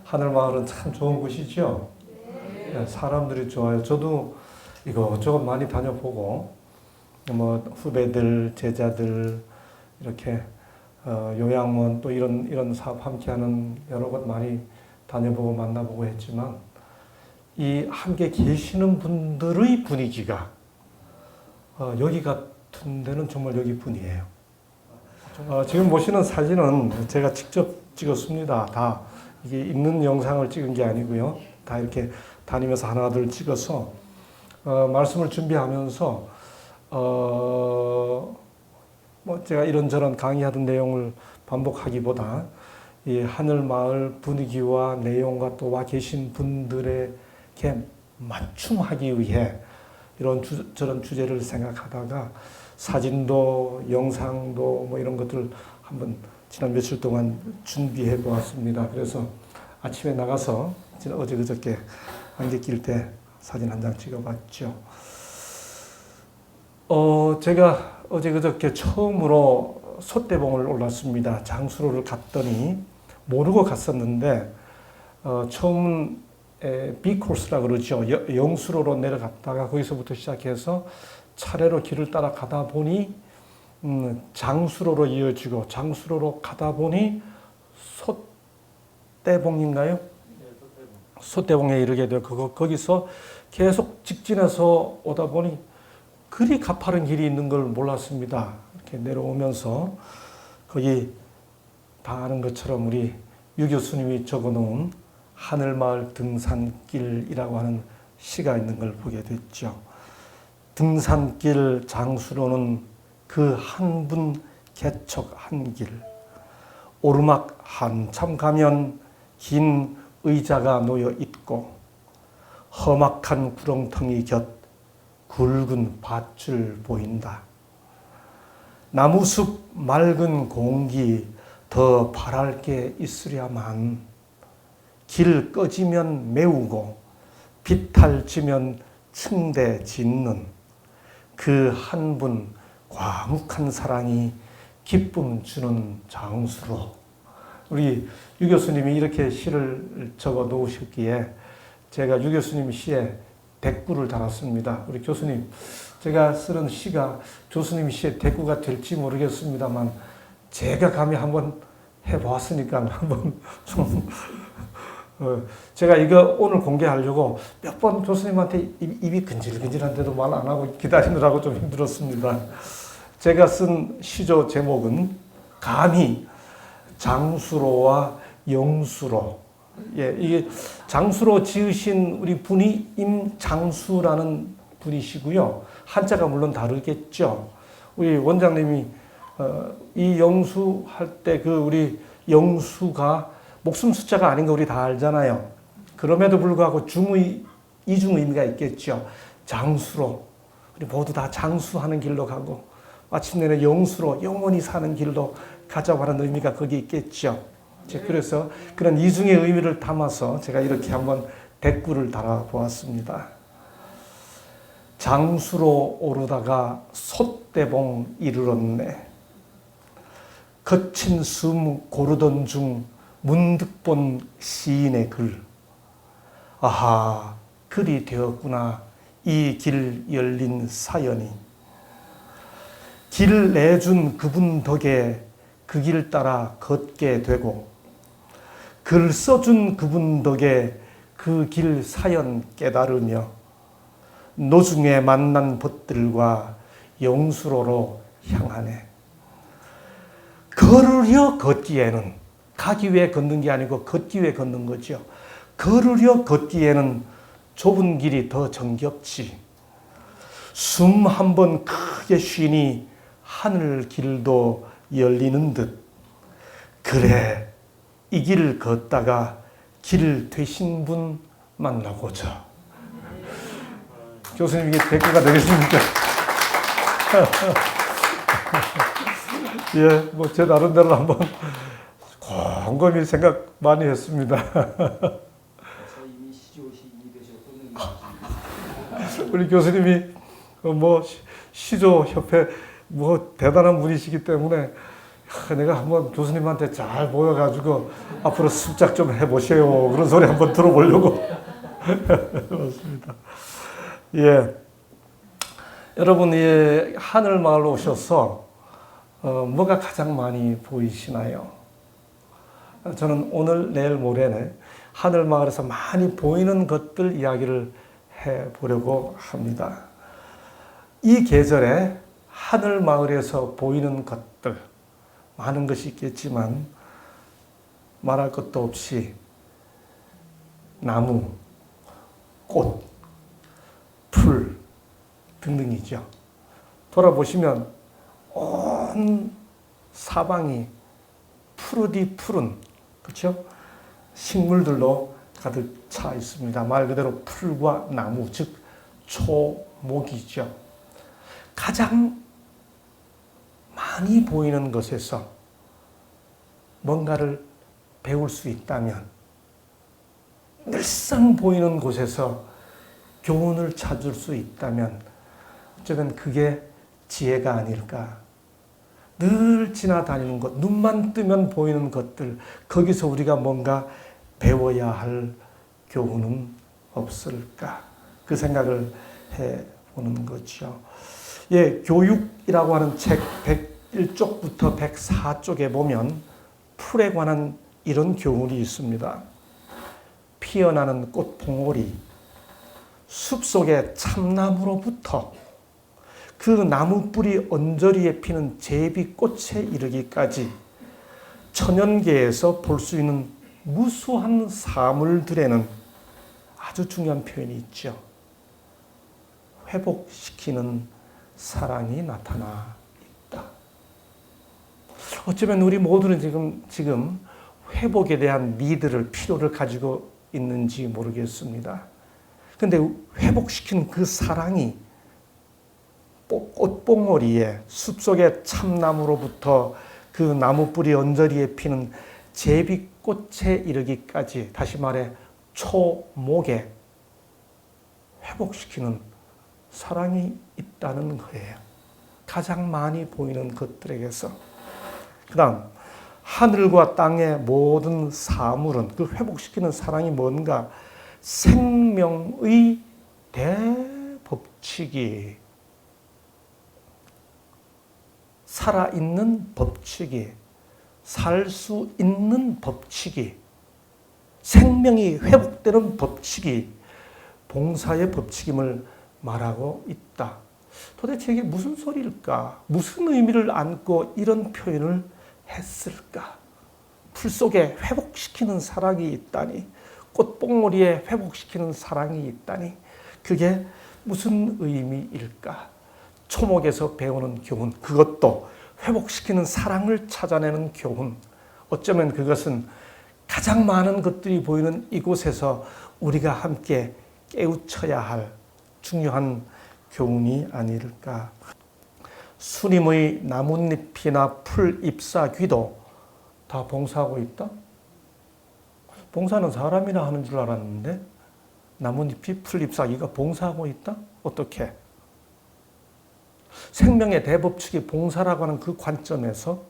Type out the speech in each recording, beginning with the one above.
하늘마을은 참 좋은 곳이죠. 네, 사람들이 좋아요. 저도 이것저것 많이 다녀보고 뭐 후배들, 제자들 이렇게 요양원 또 이런 사업 함께하는 여러 곳 많이 다녀보고 만나보고 했지만 이 함께 계시는 분들의 분위기가 여기 같은 데는 정말 여기뿐이에요. 지금 보시는 사진은 제가 직접 찍었습니다. 다 이게 있는 영상을 찍은 게 아니고요. 다 이렇게 다니면서 하나둘 찍어서 말씀을 준비하면서 뭐 제가 이런저런 강의하던 내용을 반복하기보다 이 하늘마을 분위기와 내용과 또 와 계신 분들에게 맞춤하기 위해 이런 저런 주제를 생각하다가 사진도 영상도 뭐 이런 것들 한번 지난 며칠 동안 준비해 보았습니다. 그래서 아침에 나가서 어제 그저께 안개 낄 때 사진 한 장 찍어봤죠. 제가 어제 그저께 처음으로 솥대봉을 올랐습니다. 장수로를 갔더니 모르고 갔었는데 처음은 B 코스라고 그러죠. 영수로로 내려갔다가 거기서부터 시작해서 차례로 길을 따라 가다 보니 장수로로 이어지고 장수로로 가다 보니 솥대봉인가요? 솥대봉에 이르게 되고 거기서 계속 직진해서 오다 보니 그리 가파른 길이 있는 걸 몰랐습니다. 이렇게 내려오면서 거기 다 아는 것처럼 우리 유 교수님이 적어놓은 하늘마을 등산길이라고 하는 시가 있는 걸 보게 됐죠. 등산길 장수로는 그 한 분 개척 한 길. 오르막 한참 가면 긴 의자가 놓여 있고 험악한 구렁텅이 곁 굵은 밧줄 보인다. 나무숲 맑은 공기 더 바랄 게 있으랴만 길 꺼지면 메우고 비탈지면 층대 짓는 그 한 분 과묵한 사랑이 기쁨 주는 장수로. 우리 유 교수님이 이렇게 시를 적어 놓으셨기에 제가 유 교수님 시에 대꾸를 달았습니다. 우리 교수님, 제가 쓰는 시가 교수님 시의 대꾸가 될지 모르겠습니다만 제가 감히 한번 해보았으니까 한번 좀 제가 이거 오늘 공개하려고 몇 번 교수님한테 입이 근질근질한데도 말 안 하고 기다리느라고 좀 힘들었습니다. 제가 쓴 시조 제목은 감히 장수로와 영수로. 이게 장수로 지으신 우리 분이 임장수라는 분이시고요. 한자가 물론 다르겠죠. 우리 원장님이 이 영수 할 때 그 우리 영수가 목숨 숫자가 아닌 거 우리 다 알잖아요. 그럼에도 불구하고 이중 의미가 있겠죠. 장수로 우리 모두 다 장수하는 길로 가고 마침내는 영수로 영원히 사는 길로 가자고 하는 의미가 거기 있겠죠. 그래서 그런 이중의 의미를 담아서 제가 이렇게 한번 대꾸를 달아보았습니다. 장수로 오르다가 솥대봉 이르렀네. 거친 숨 고르던 중 문득 본 시인의 글. 아하, 글이 되었구나. 이 길 열린 사연이. 길 내준 그분 덕에 그 길 따라 걷게 되고 글 써준 그분 덕에 그 길 사연 깨달으며 노중에 만난 벗들과 영수로로 향하네. 걸으려 걷기에는, 가기 위해 걷는 게 아니고 걷기 위해 걷는 거죠. 걸으려 걷기에는 좁은 길이 더 정겹지. 숨 한 번 크게 쉬니 하늘 길도 열리는 듯. 그래, 이 길을 걷다가 길 되신 분 만나고자. 교수님, 이게 대꾸가 되겠습니까? 예, 뭐 제 나름대로 한번 곰곰이 생각 많이 했습니다. 이미 시조시 이미 되셨군요. 우리 교수님이 뭐 시조 협회 뭐 대단한 분이시기 때문에 내가 한번 교수님한테 잘 모여가지고 앞으로 습작 좀 해보세요. 그런 소리 한번 들어보려고. 맞습니다. 예. 여러분, 예, 하늘마을 오셔서 뭐가 가장 많이 보이시나요? 저는 오늘, 내일, 모레는 하늘마을에서 많이 보이는 것들 이야기를 해보려고 합니다. 이 계절에 하늘마을에서 보이는 것들, 많은 것이 있겠지만 말할 것도 없이 나무, 꽃, 풀 등등이죠. 돌아보시면 온 사방이 푸르디 푸른, 그렇죠? 식물들로 가득 차 있습니다. 말 그대로 풀과 나무, 즉 초목이죠. 가장 많이 보이는 것에서 뭔가를 배울 수 있다면, 늘상 보이는 곳에서 교훈을 찾을 수 있다면 어쩌면 그게 지혜가 아닐까. 늘 지나다니는 것, 눈만 뜨면 보이는 것들, 거기서 우리가 뭔가 배워야 할 교훈은 없을까? 그 생각을 해보는 거죠. 예, 교육이라고 하는 책 101쪽부터 104쪽에 보면 풀에 관한 이런 교훈이 있습니다. 피어나는 꽃봉오리, 숲속의 참나무로부터 그 나무 뿌리 언저리에 피는 제비꽃에 이르기까지 천연계에서 볼 수 있는 무수한 사물들에는 아주 중요한 표현이 있죠. 회복시키는 사랑이 나타나 있다. 어쩌면 우리 모두는 지금 회복에 대한 니드를, 필요를 가지고 있는지 모르겠습니다. 그런데 회복시키는 그 사랑이 꽃봉오리에, 숲속의 참나무로부터 그 나무 뿌리 언저리에 피는 제비꽃에 이르기까지, 다시 말해 초목에 회복시키는 사랑이 있다는 거예요. 가장 많이 보이는 것들에게서. 그 다음, 하늘과 땅의 모든 사물은 그 회복시키는 사랑이 뭔가? 생명의 대법칙이, 살아있는 법칙이, 살 수 있는 법칙이, 생명이 회복되는 법칙이 봉사의 법칙임을 말하고 있다. 도대체 이게 무슨 소리일까? 무슨 의미를 안고 이런 표현을 했을까? 풀 속에 회복시키는 사랑이 있다니, 꽃봉오리에 회복시키는 사랑이 있다니, 그게 무슨 의미일까? 초목에서 배우는 교훈, 그것도 회복시키는 사랑을 찾아내는 교훈. 어쩌면 그것은 가장 많은 것들이 보이는 이곳에서 우리가 함께 깨우쳐야 할 중요한 교훈이 아닐까. 수림의 나뭇잎이나 풀 잎사귀도 다 봉사하고 있다? 봉사는 사람이나 하는 줄 알았는데 나뭇잎이 풀 잎사귀가 봉사하고 있다? 어떻게? 생명의 대법칙이 봉사라고 하는 그 관점에서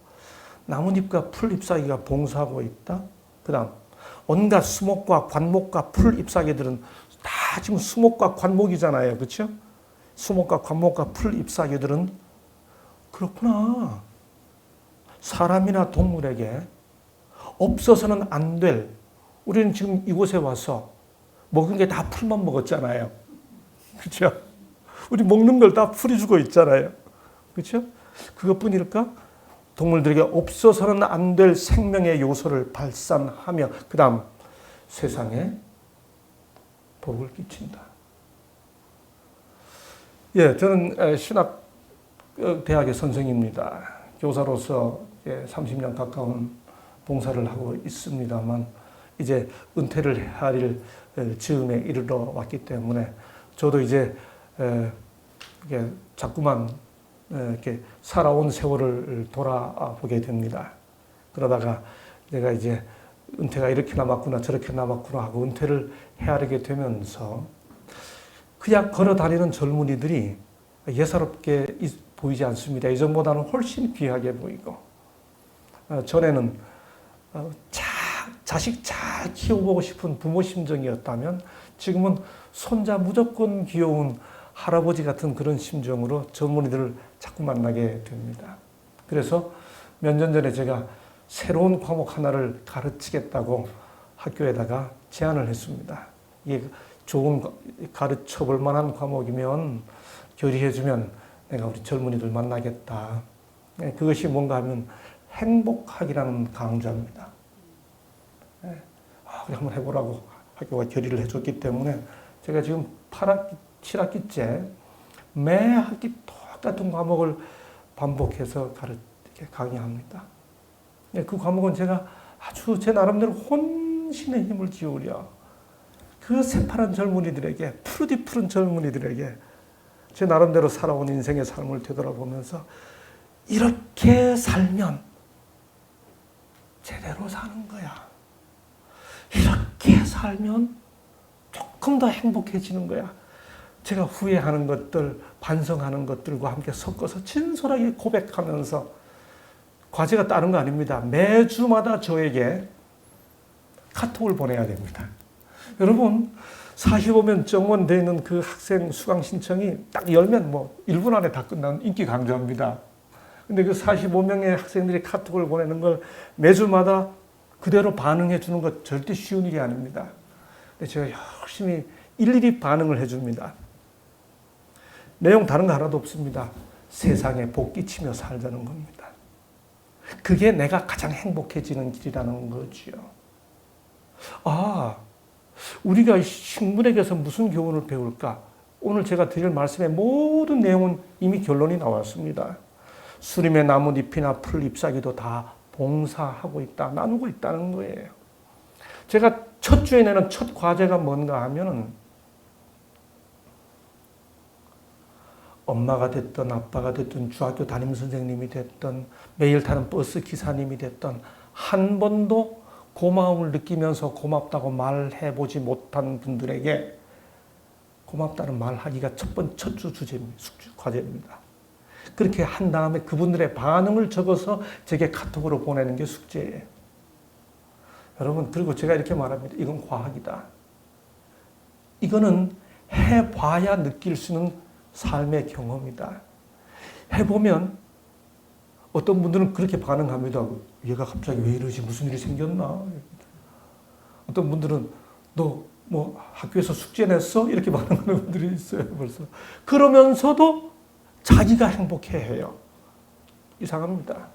나뭇잎과 풀 잎사귀가 봉사하고 있다? 그 다음, 온갖 수목과 관목과 풀 잎사귀들은 다 지금 수목과 관목이잖아요. 그렇죠? 수목과 관목과 풀 잎사귀들은 그렇구나. 사람이나 동물에게 없어서는 안 될, 우리는 지금 이곳에 와서 먹은 게 다 풀만 먹었잖아요. 그렇죠? 우리 먹는 걸 다 풀이 주고 있잖아요. 그렇죠? 그것뿐일까? 동물들에게 없어서는 안 될 생명의 요소를 발산하며 그 다음 세상에 복을 끼친다. 예, 저는 신학대학의 선생입니다. 교사로서 30년 가까운 봉사를 하고 있습니다만 이제 은퇴를 할 즈음에 이르러 왔기 때문에 저도 이제 자꾸만 이렇게 살아온 세월을 돌아보게 됩니다. 그러다가 내가 이제 은퇴가 이렇게 남았구나 저렇게 남았구나 하고 은퇴를 헤아리게 되면서 그냥 걸어다니는 젊은이들이 예사롭게 보이지 않습니다. 예전보다는 훨씬 귀하게 보이고 전에는 자식 잘 키워보고 싶은 부모 심정이었다면 지금은 손자 무조건 귀여운 할아버지 같은 그런 심정으로 젊은이들을 자꾸 만나게 됩니다. 그래서 몇 년 전에 제가 새로운 과목 하나를 가르치겠다고 학교에다가 제안을 했습니다. 이게 좋은 가르쳐 볼 만한 과목이면 결의해주면 내가 우리 젊은이들 만나겠다. 그것이 뭔가 하면 행복학이라는 강좌입니다. 그래 한번 해보라고 학교가 결의를 해줬기 때문에 제가 지금 8학기, 7학기째 매 학기 똑같은 과목을 반복해서 강의합니다. 그 과목은 제가 아주 제 나름대로 혼신의 힘을 기울여 그 새파란 젊은이들에게, 푸르디 푸른 젊은이들에게 제 나름대로 살아온 인생의 삶을 되돌아보면서 이렇게 살면 제대로 사는 거야. 이렇게 살면 조금 더 행복해지는 거야. 제가 후회하는 것들, 반성하는 것들과 함께 섞어서 진솔하게 고백하면서 과제가 다른 거 아닙니다. 매주마다 저에게 카톡을 보내야 됩니다. 여러분 45명 정원되어 있는 그 학생 수강 신청이 딱 열면 1분 안에 다 끝나는 인기 강좌입니다. 근데 그 45명의 학생들이 카톡을 보내는 걸 매주마다 그대로 반응해 주는 것 절대 쉬운 일이 아닙니다. 근데 제가 열심히 일일이 반응을 해 줍니다. 내용 다른 거 하나도 없습니다. 세상에 복 끼치며 살자는 겁니다. 그게 내가 가장 행복해지는 길이라는 거지요. 우리가 식물에게서 무슨 교훈을 배울까? 오늘 제가 드릴 말씀의 모든 내용은 이미 결론이 나왔습니다. 수림의 나뭇잎이나 풀 잎사귀도 다 봉사하고 있다, 나누고 있다는 거예요. 제가 첫 주에 내는 첫 과제가 뭔가 하면은 엄마가 됐든 아빠가 됐든 중학교 담임선생님이 됐든 매일 타는 버스 기사님이 됐든 한 번도 고마움을 느끼면서 고맙다고 말해보지 못한 분들에게 고맙다는 말하기가 첫 주 주제입니다. 과제입니다. 그렇게 한 다음에 그분들의 반응을 적어서 제게 카톡으로 보내는 게 숙제예요. 여러분, 그리고 제가 이렇게 말합니다. 이건 과학이다. 이거는 해봐야 느낄 수 있는 삶의 경험이다. 해보면 어떤 분들은 그렇게 반응합니다. 얘가 갑자기 왜 이러지? 무슨 일이 생겼나? 어떤 분들은 너 학교에서 숙제 냈어? 이렇게 반응하는 분들이 있어요. 벌써. 그러면서도 자기가 행복해해요. 이상합니다.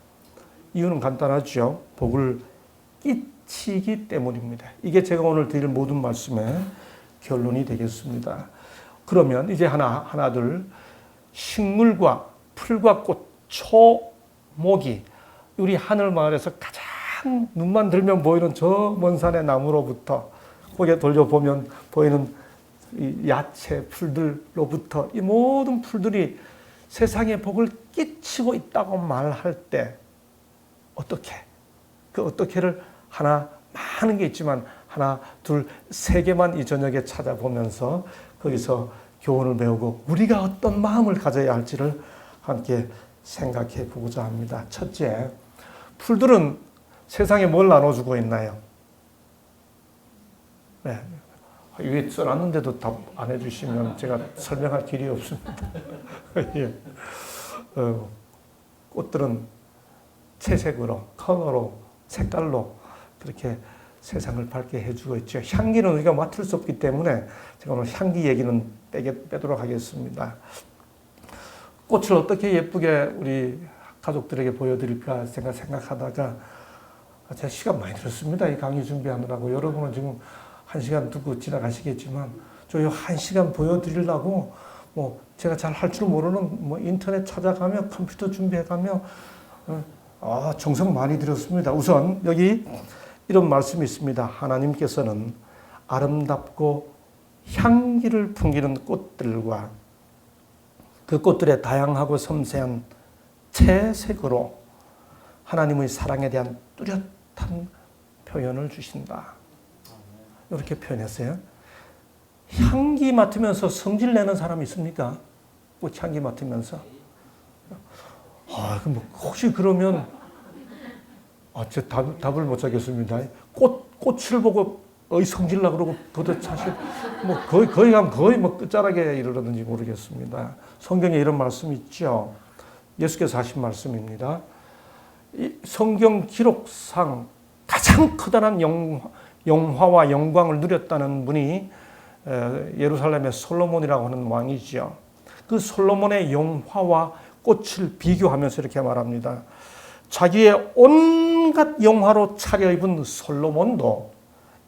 이유는 간단하죠. 복을 끼치기 때문입니다. 이게 제가 오늘 드릴 모든 말씀의 결론이 되겠습니다. 그러면 이제 하나둘 식물과 풀과 꽃, 초목이 우리 하늘마을에서 가장 눈만 들면 보이는 저 먼 산의 나무로부터 고개 돌려보면 보이는 이 야채 풀들로부터 이 모든 풀들이 세상에 복을 끼치고 있다고 말할 때 어떻게? 그 어떻게를 많은 게 있지만 하나, 둘, 세 개만 이 저녁에 찾아보면서 거기서 교훈을 배우고 우리가 어떤 마음을 가져야 할지를 함께 생각해 보고자 합니다. 첫째, 풀들은 세상에 뭘 나눠주고 있나요? 네. 위에 써놨는데도 답 안 해주시면 제가 설명할 길이 없습니다. 예. 꽃들은 채색으로, 컬러로, 색깔로 그렇게 세상을 밝게 해주고 있죠. 향기는 우리가 맡을 수 없기 때문에 제가 오늘 향기 얘기는 빼도록 하겠습니다. 꽃을 어떻게 예쁘게 우리 가족들에게 보여드릴까 생각하다가 제가 시간 많이 들었습니다. 이 강의 준비하느라고. 여러분은 지금 1시간 듣고 지나가시겠지만 저 1시간 보여드리려고 제가 잘 할 줄 모르는 인터넷 찾아가며 컴퓨터 준비해가며 정성 많이 들였습니다. 우선 여기 이런 말씀이 있습니다. 하나님께서는 아름답고 향기를 풍기는 꽃들과 그 꽃들의 다양하고 섬세한 채색으로 하나님의 사랑에 대한 뚜렷한 표현을 주신다. 이렇게 표현했어요. 향기 맡으면서 성질 내는 사람이 있습니까? 꽃 향기 맡으면서. 혹시 그러면 제 답을 못 찾겠습니다. 꽃을 보고 성질나 그러고 도대체 사실 뭐 거의 가면 거의 뭐 끝자락에 이르렀는지 모르겠습니다. 성경에 이런 말씀이 있죠. 예수께서 하신 말씀입니다. 이 성경 기록상 가장 커다란 영화와 영광을 누렸다는 분이 예루살렘의 솔로몬이라고 하는 왕이죠. 그 솔로몬의 영화와 꽃을 비교하면서 이렇게 말합니다. 자기의 온갖 영화로 차려입은 솔로몬도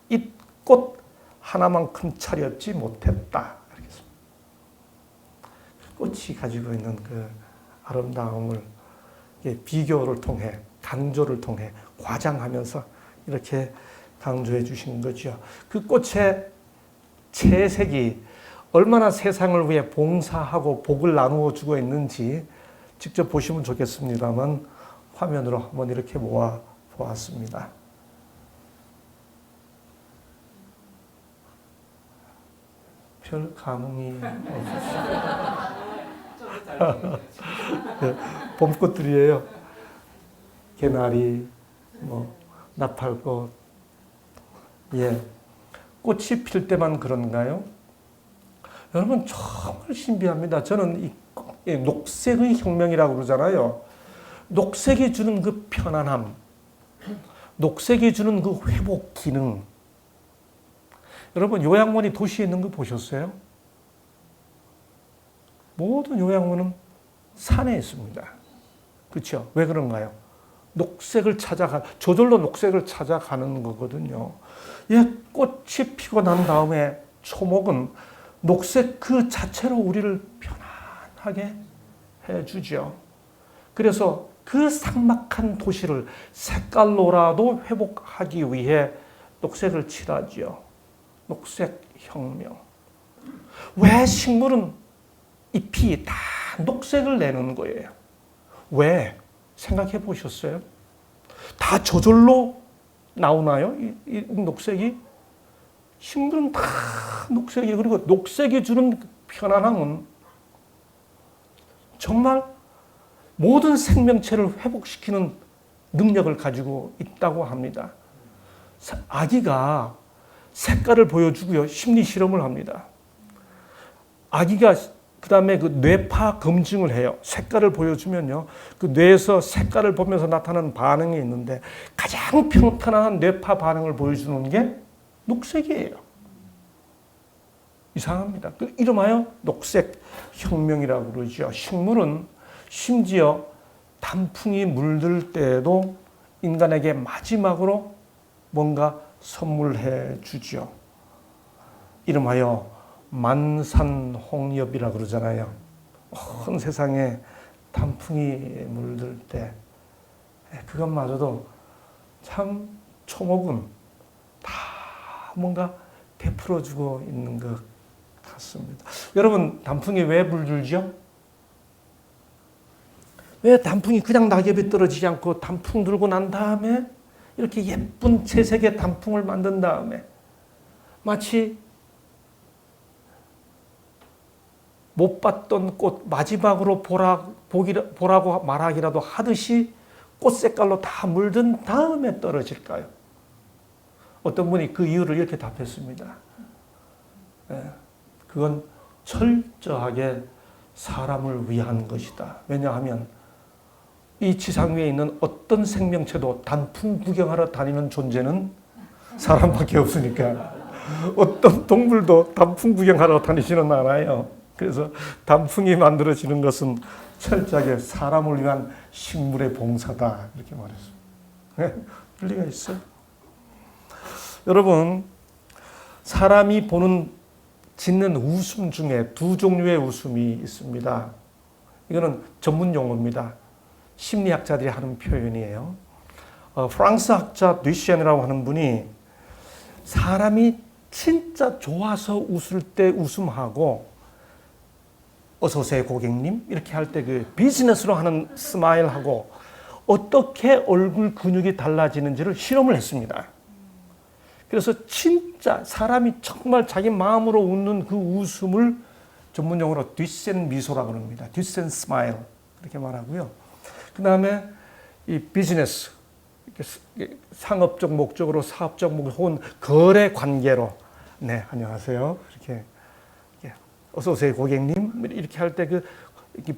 이 꽃 하나만큼 차려입지 못했다. 꽃이 가지고 있는 그 아름다움을 비교를 통해, 강조를 통해 과장하면서 이렇게 강조해 주신 거죠. 그 꽃의 채색이 얼마나 세상을 위해 봉사하고 복을 나누어 주고 있는지 직접 보시면 좋겠습니다만 화면으로 한번 이렇게 모아 보았습니다. 별 감흥이 없으시죠? 봄꽃들이에요. 개나리, 나팔꽃. 꽃이 필 때만 그런가요? 여러분 정말 신비합니다. 저는 이 녹색의 혁명이라고 그러잖아요. 녹색이 주는 그 편안함, 녹색이 주는 그 회복 기능. 여러분 요양원이 도시에 있는 거 보셨어요? 모든 요양원은 산에 있습니다. 그렇죠? 왜 그런가요? 저절로 녹색을 찾아가는 거거든요. 꽃이 피고 난 다음에 초목은 녹색 그 자체로 우리를 편안하게 해주죠. 그래서 그 삭막한 도시를 색깔로라도 회복하기 위해 녹색을 칠하죠. 녹색 혁명. 왜 식물은 잎이 다 녹색을 내는 거예요? 왜? 생각해 보셨어요? 다 저절로 나오나요? 이 녹색이? 식물은 다 녹색이, 그리고 녹색이 주는 편안함은 정말 모든 생명체를 회복시키는 능력을 가지고 있다고 합니다. 아기가 색깔을 보여주고요. 심리 실험을 합니다. 아기가 그 다음에 그 뇌파 검증을 해요. 색깔을 보여주면요. 그 뇌에서 색깔을 보면서 나타나는 반응이 있는데 가장 평탄한 뇌파 반응을 보여주는 게 녹색이에요. 이상합니다. 그 이름하여 녹색 혁명이라고 그러죠. 식물은 심지어 단풍이 물들 때에도 인간에게 마지막으로 뭔가 선물해 주죠. 이름하여 만산홍엽이라고 그러잖아요. 온 세상에 단풍이 물들 때 그것마저도 참 초목은 다 뭔가 베풀어주고 있는 것 같습니다. 여러분 단풍이 왜 물들죠? 왜 단풍이 그냥 낙엽이 떨어지지 않고 단풍 들고 난 다음에 이렇게 예쁜 채색의 단풍을 만든 다음에 마치 못 봤던 꽃 마지막으로 보라고 말하기라도 하듯이 꽃 색깔로 다 물든 다음에 떨어질까요? 어떤 분이 그 이유를 이렇게 답했습니다. 그건 철저하게 사람을 위한 것이다. 왜냐하면 이 지상 위에 있는 어떤 생명체도 단풍 구경하러 다니는 존재는 사람밖에 없으니까 어떤 동물도 단풍 구경하러 다니지는 않아요. 그래서 단풍이 만들어지는 것은 철저하게 사람을 위한 식물의 봉사다 이렇게 말했습니다. 일리가 있어요. 여러분 사람이 짓는 웃음 중에 두 종류의 웃음이 있습니다. 이거는 전문 용어입니다. 심리학자들이 하는 표현이에요. 프랑스 학자 뉘셴이라고 하는 분이 사람이 진짜 좋아서 웃을 때 웃음하고 어서 오세요 고객님 이렇게 할 때 그 비즈니스로 하는 스마일하고 어떻게 얼굴 근육이 달라지는지를 실험을 했습니다. 그래서 진짜 사람이 정말 자기 마음으로 웃는 그 웃음을 전문 용어로 듀센 미소라고 합니다. 듀센 스마일 그렇게 말하고요. 그 다음에 이 비즈니스 상업적 목적으로 사업적 목적 혹은 거래 관계로 네 안녕하세요 이렇게 어서 오세요 고객님 이렇게 할 때 그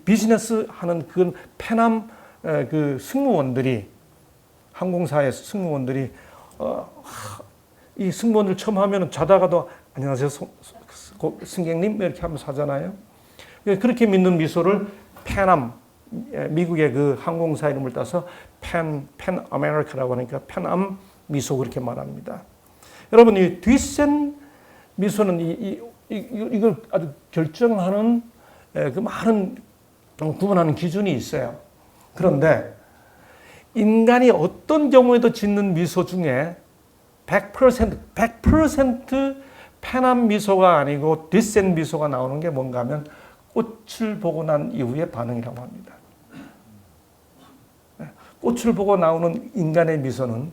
비즈니스 하는 그 페남 그 승무원들이 항공사의 승무원들이 이 승무원들 처음 하면은 자다가도 안녕하세요 승객님 이렇게 하면서 하잖아요. 그렇게 믿는 미소를 페남 미국의 그 항공사 이름을 따서 펜 아메리카라고 하니까 페남 미소 그렇게 말합니다. 여러분 이 뒷센 미소는 이걸 아주 결정하는 그 많은 구분하는 기준이 있어요. 그런데 인간이 어떤 경우에도 짓는 미소 중에 100% 페남 미소가 아니고 뒷센 미소가 나오는 게 뭔가 하면 꽃을 보고 난 이후의 반응이라고 합니다. 꽃을 보고 나오는 인간의 미소는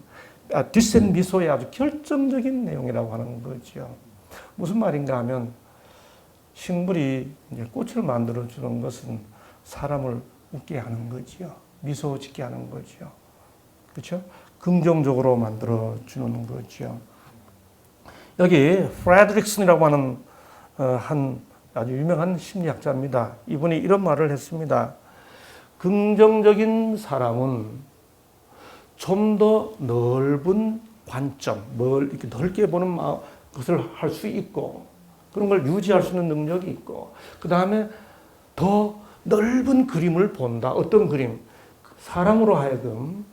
뒷센 미소의 아주 결정적인 내용이라고 하는 거죠. 무슨 말인가 하면 식물이 이제 꽃을 만들어 주는 것은 사람을 웃게 하는 거지요. 미소 짓게 하는 거죠. 그렇죠? 긍정적으로 만들어 주는 거죠. 여기 프레드릭슨이라고 하는 한 아주 유명한 심리학자입니다. 이분이 이런 말을 했습니다. 긍정적인 사람은 좀 더 넓은 관점, 이렇게 넓게 보는 것을 할 수 있고 그런 걸 유지할 수 있는 능력이 있고 그 다음에 더 넓은 그림을 본다. 어떤 그림? 사람으로 하여금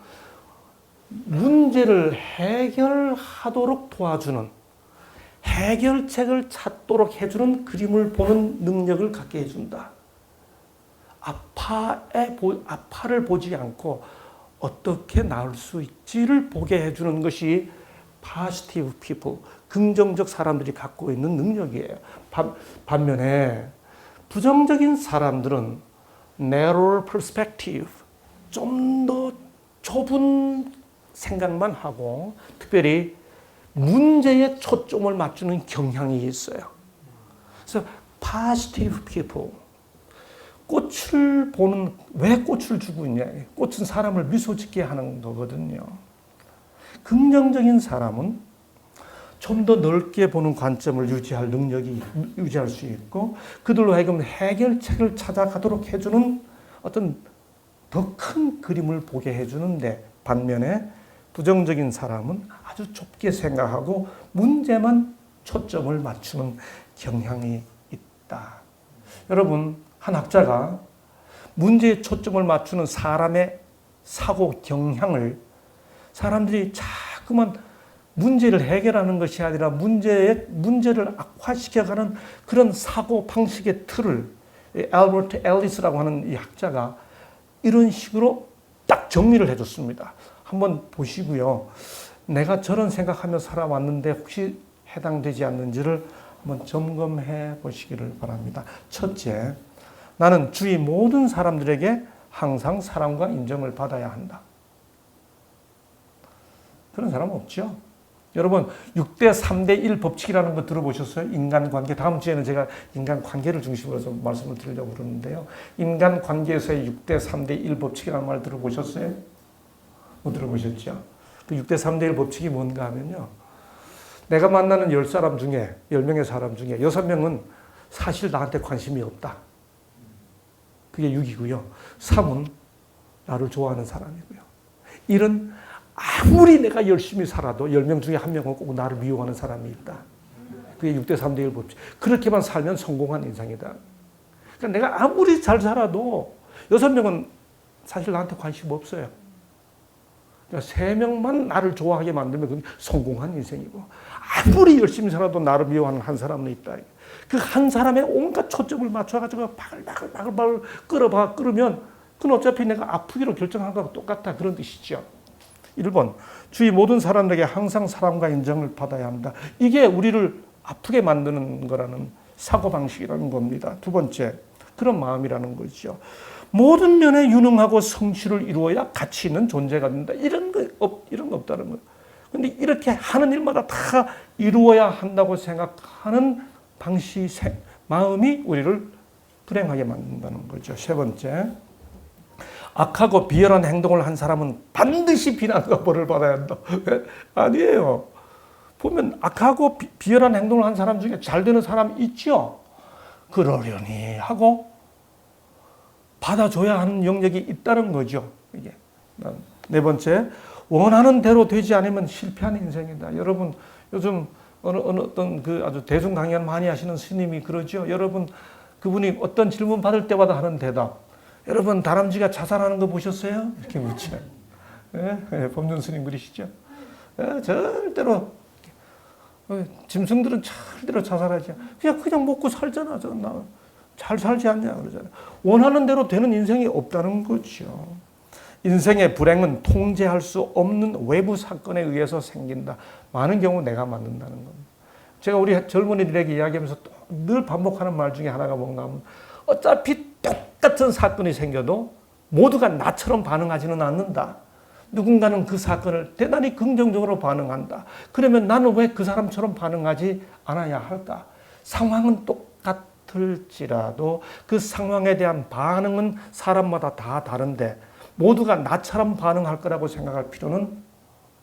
문제를 해결하도록 도와주는 해결책을 찾도록 해주는 그림을 보는 능력을 갖게 해준다. 아파를 보지 않고 어떻게 나을 수 있지를 보게 해주는 것이 positive people, 긍정적 사람들이 갖고 있는 능력이에요. 반면에 부정적인 사람들은 narrow perspective, 좀 더 좁은 생각만 하고 특별히 문제에 초점을 맞추는 경향이 있어요. 그래서 positive people, 꽃을 보는, 왜 꽃을 주고 있냐? 꽃은 사람을 미소 짓게 하는 거거든요. 긍정적인 사람은 좀 더 넓게 보는 관점을 유지할 수 있고 그들로 하여금 해결책을 찾아가도록 해주는 어떤 더 큰 그림을 보게 해주는데 반면에 부정적인 사람은 아주 좁게 생각하고 문제만 초점을 맞추는 경향이 있다. 여러분, 한 학자가 문제에 초점을 맞추는 사람의 사고 경향을 사람들이 자꾸만 문제를 해결하는 것이 아니라 문제를 악화시켜가는 그런 사고 방식의 틀을 알버트 앨리스라고 하는 이 학자가 이런 식으로 딱 정리를 해줬습니다. 한번 보시고요. 내가 저런 생각하며 살아왔는데 혹시 해당되지 않는지를 한번 점검해 보시기를 바랍니다. 첫째, 나는 주위 모든 사람들에게 항상 사랑과 인정을 받아야 한다. 그런 사람 없죠? 여러분 6대 3대 1 법칙이라는 거 들어보셨어요? 인간관계. 다음 주에는 제가 인간관계를 중심으로 좀 말씀을 드리려고 그러는데요. 인간관계에서의 6대 3대 1 법칙이라는 말 들어보셨어요? 못 들어보셨죠? 그 6대 3대 1 법칙이 뭔가 하면요. 내가 만나는 10사람 중에 10명의 사람 중에 6명은 사실 나한테 관심이 없다. 그게 6이고요. 3은 나를 좋아하는 사람이고요. 1은 아무리 내가 열심히 살아도 10명 중에 1명은 꼭 나를 미워하는 사람이 있다. 그게 6대 3대 1 법칙. 그렇게만 살면 성공한 인생이다. 그러니까 내가 아무리 잘 살아도 6명은 사실 나한테 관심 없어요. 그러니까 3명만 나를 좋아하게 만들면 그게 성공한 인생이고 아무리 열심히 살아도 나를 미워하는 한 사람은 있다. 그 한 사람의 온갖 초점을 맞춰가지고 바글바글 끓으면 그건 어차피 내가 아프기로 결정한 거하고 똑같다. 그런 뜻이죠. 1번, 주위 모든 사람들에게 항상 사랑과 인정을 받아야 한다. 이게 우리를 아프게 만드는 거라는 사고방식이라는 겁니다. 두 번째, 그런 마음이라는 거죠. 모든 면에 유능하고 성실을 이루어야 가치 있는 존재가 된다. 이런 거 없다는 거예요. 근데 이렇게 하는 일마다 다 이루어야 한다고 생각하는 마음이 우리를 불행하게 만든다는 거죠. 세 번째, 악하고 비열한 행동을 한 사람은 반드시 비난과 벌을 받아야 한다. 아니에요. 보면 악하고 비열한 행동을 한 사람 중에 잘 되는 사람 있죠. 그러려니 하고 받아줘야 하는 영역이 있다는 거죠. 이게 네 번째, 원하는 대로 되지 않으면 실패하는 인생이다. 여러분 요즘 어떤 그 아주 대중 강연 많이 하시는 스님이 그러죠. 여러분 그분이 어떤 질문 받을 때마다 하는 대답. 여러분 다람쥐가 자살하는 거 보셨어요? 이렇게 묻죠. 법륜 스님 그러시죠. 절대로 짐승들은 절대로 자살하지 않아. 그냥 먹고 살잖아. 잘 살지 않냐 그러잖아요. 원하는 대로 되는 인생이 없다는 거죠. 인생의 불행은 통제할 수 없는 외부 사건에 의해서 생긴다. 많은 경우 내가 만든다는 겁니다. 제가 우리 젊은이들에게 이야기하면서 늘 반복하는 말 중에 하나가 뭔가 하면 어차피 똑같은 사건이 생겨도 모두가 나처럼 반응하지는 않는다. 누군가는 그 사건을 대단히 긍정적으로 반응한다. 그러면 나는 왜 그 사람처럼 반응하지 않아야 할까? 상황은 똑같을지라도 그 상황에 대한 반응은 사람마다 다 다른데 모두가 나처럼 반응할 거라고 생각할 필요는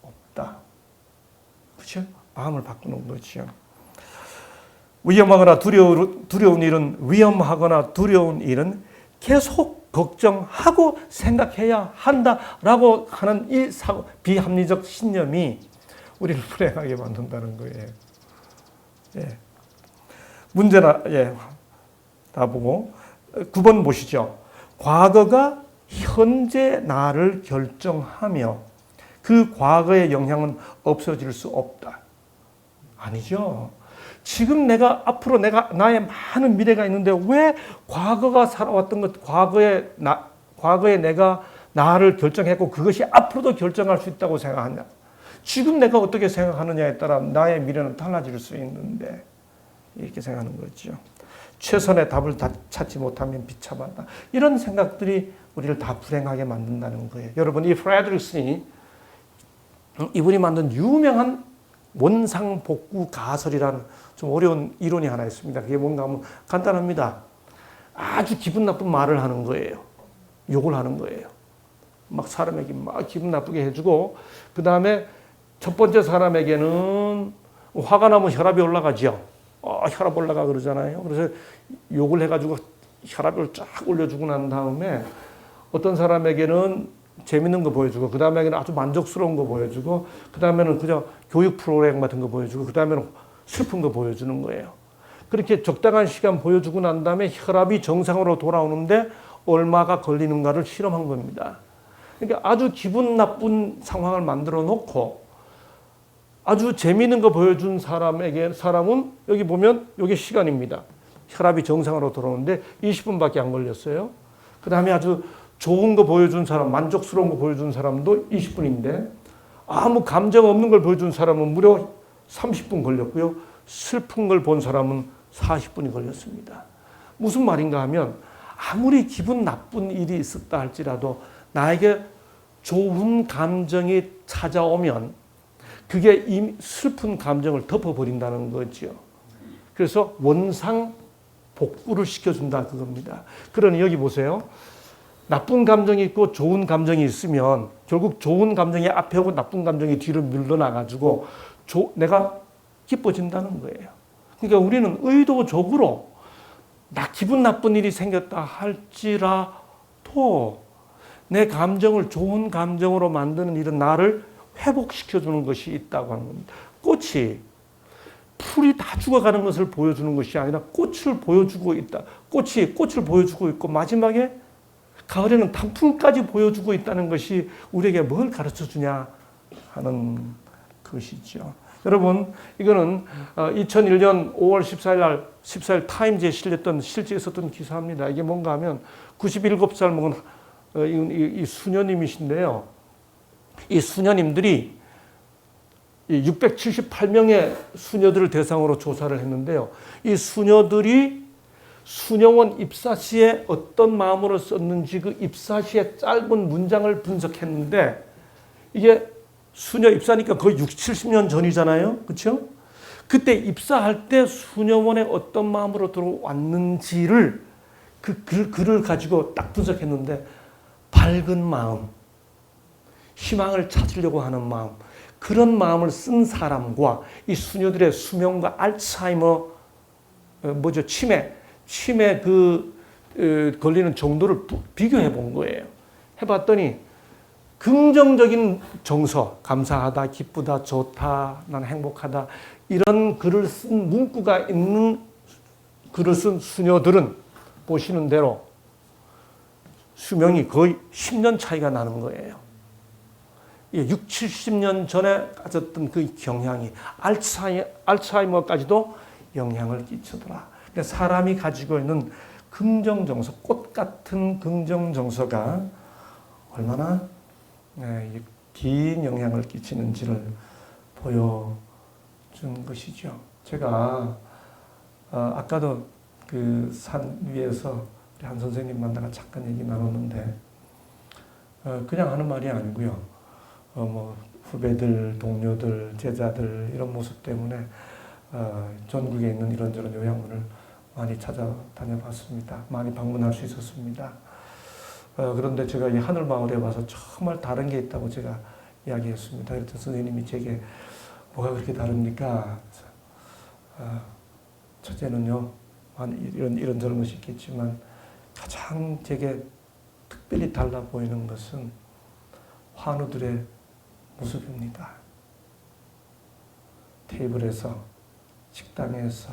없다. 그렇죠? 마음을 바꾸는 거죠. 위험하거나 두려운 일은 계속 걱정하고 생각해야 한다라고 하는 이 비합리적 신념이 우리를 불행하게 만든다는 거예요. 예. 문제나 다 보고 9번 보시죠. 과거가 현재 나를 결정하며 그 과거의 영향은 없어질 수 없다. 아니죠. 지금 앞으로 나의 많은 미래가 있는데 왜 과거가 살아왔던 것, 과거에 내가 나를 결정했고 그것이 앞으로도 결정할 수 있다고 생각하냐. 지금 내가 어떻게 생각하느냐에 따라 나의 미래는 달라질 수 있는데 이렇게 생각하는 거죠. 최선의 답을 찾지 못하면 비참하다. 이런 생각들이 우리를 다 불행하게 만든다는 거예요. 여러분 이 프레드릭슨이 이분이 만든 유명한 원상복구 가설이라는 좀 어려운 이론이 하나 있습니다. 그게 뭔가 하면 간단합니다. 아주 기분 나쁜 말을 하는 거예요. 욕을 하는 거예요. 막 사람에게 막 기분 나쁘게 해주고 그 다음에 첫 번째 사람에게는 화가 나면 혈압이 올라가죠. 혈압 올라가 그러잖아요. 그래서 욕을 해가지고 혈압을 쫙 올려주고 난 다음에 어떤 사람에게는 재밌는 거 보여주고 그 다음에는 아주 만족스러운 거 보여주고 그 다음에는 그저 교육 프로그램 같은 거 보여주고 그 다음에는 슬픈 거 보여주는 거예요. 그렇게 적당한 시간 보여주고 난 다음에 혈압이 정상으로 돌아오는데 얼마가 걸리는가를 실험한 겁니다. 그러니까 아주 기분 나쁜 상황을 만들어 놓고 아주 재미있는 거 보여준 사람은 여기 보면 이게 시간입니다. 혈압이 정상으로 돌아오는데 20분밖에 안 걸렸어요. 그 다음에 아주 좋은 거 보여준 사람, 만족스러운 거 보여준 사람도 20분인데 아무 감정 없는 걸 보여준 사람은 무려 30분 걸렸고요. 슬픈 걸 본 사람은 40분이 걸렸습니다. 무슨 말인가 하면 아무리 기분 나쁜 일이 있었다 할지라도 나에게 좋은 감정이 찾아오면 그게 이 슬픈 감정을 덮어버린다는 거죠. 그래서 원상 복구를 시켜준다 그겁니다. 그러니 여기 보세요. 나쁜 감정이 있고 좋은 감정이 있으면 결국 좋은 감정이 앞에 오고 나쁜 감정이 뒤로 밀려나가지고 내가 기뻐진다는 거예요. 그러니까 우리는 의도적으로 기분 나쁜 일이 생겼다 할지라도 내 감정을 좋은 감정으로 만드는 일은 나를 회복시켜주는 것이 있다고 하는 겁니다. 풀이 다 죽어가는 것을 보여주는 것이 아니라 꽃을 보여주고 있다. 꽃을 보여주고 있고 마지막에 가을에는 단풍까지 보여주고 있다는 것이 우리에게 뭘 가르쳐주냐 하는 것이죠. 여러분 이거는 2001년 5월 14일 타임즈에 실렸던 실제 있었던 기사입니다. 이게 뭔가 하면 97살 먹은 이 수녀님이신데요. 이 수녀님들이 678명의 수녀들을 대상으로 조사를 했는데요. 이 수녀들이 수녀원 입사시에 어떤 마음으로 썼는지 그 입사시의 짧은 문장을 분석했는데 이게 수녀 입사니까 거의 60, 70년 전이잖아요. 그렇죠? 그때 입사할 때 수녀원에 어떤 마음으로 들어왔는지를 그 글을 가지고 딱 분석했는데 밝은 마음, 희망을 찾으려고 하는 마음, 그런 마음을 쓴 사람과 이 수녀들의 수명과 알츠하이머 치매 걸리는 정도를 비교해 본 거예요. 해봤더니 긍정적인 정서, 감사하다, 기쁘다, 좋다, 난 행복하다, 이런 글을 쓴 문구가 있는 글을 쓴 수녀들은 보시는 대로 수명이 거의 10년 차이가 나는 거예요. 6, 70년 전에 가졌던 그 경향이 알츠하이머까지도 영향을 끼치더라. 사람이 가지고 있는 긍정정서, 꽃 같은 긍정정서가 얼마나 긴 영향을 끼치는지를 보여준 것이죠. 제가 아까도 그 산 위에서 한 선생님 만나가 잠깐 얘기 나눴는데 그냥 하는 말이 아니고요. 뭐 후배들, 동료들, 제자들 이런 모습 때문에 전국에 있는 이런저런 요양원을 많이 찾아다녀봤습니다. 많이 방문할 수 있었습니다. 그런데 제가 이 하늘마을에 와서 정말 다른 게 있다고 제가 이야기했습니다. 그랬더니 선생님이 제게 뭐가 그렇게 다릅니까? 첫째는요, 이런저런 것이 있겠지만 가장 제게 특별히 달라 보이는 것은 환우들의 모습입니다. 테이블에서, 식당에서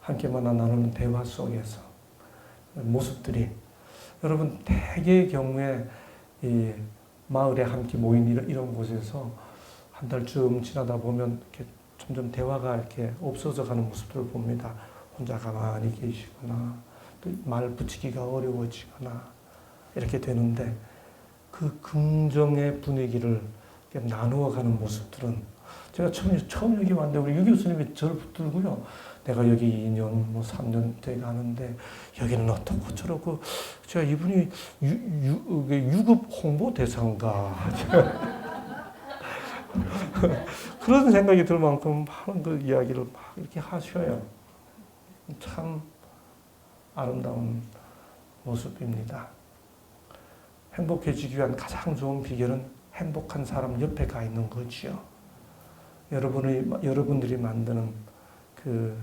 함께 만나 나누는 대화 속에서 모습들이, 여러분 대개의 경우에 이 마을에 함께 모인 이런 곳에서 한 달쯤 지나다 보면 이렇게 점점 대화가 이렇게 없어져 가는 모습들을 봅니다. 혼자 가만히 계시거나 또 말 붙이기가 어려워지거나 이렇게 되는데, 그 긍정의 분위기를 나누어가는 모습들은, 제가 처음 여기 왔는데 우리 유 교수님이 저를 붙들고요, 내가 여기 2년, 3년 돼 가는데 여기는 어떻고 저렇고, 제가 이분이 유급 홍보 대사인가 그런 생각이 들 만큼 많은 그 이야기를 막 이렇게 하셔요. 참 아름다운 모습입니다. 행복해지기 위한 가장 좋은 비결은 행복한 사람 옆에 가 있는 거지요. 여러분들이 만드는 그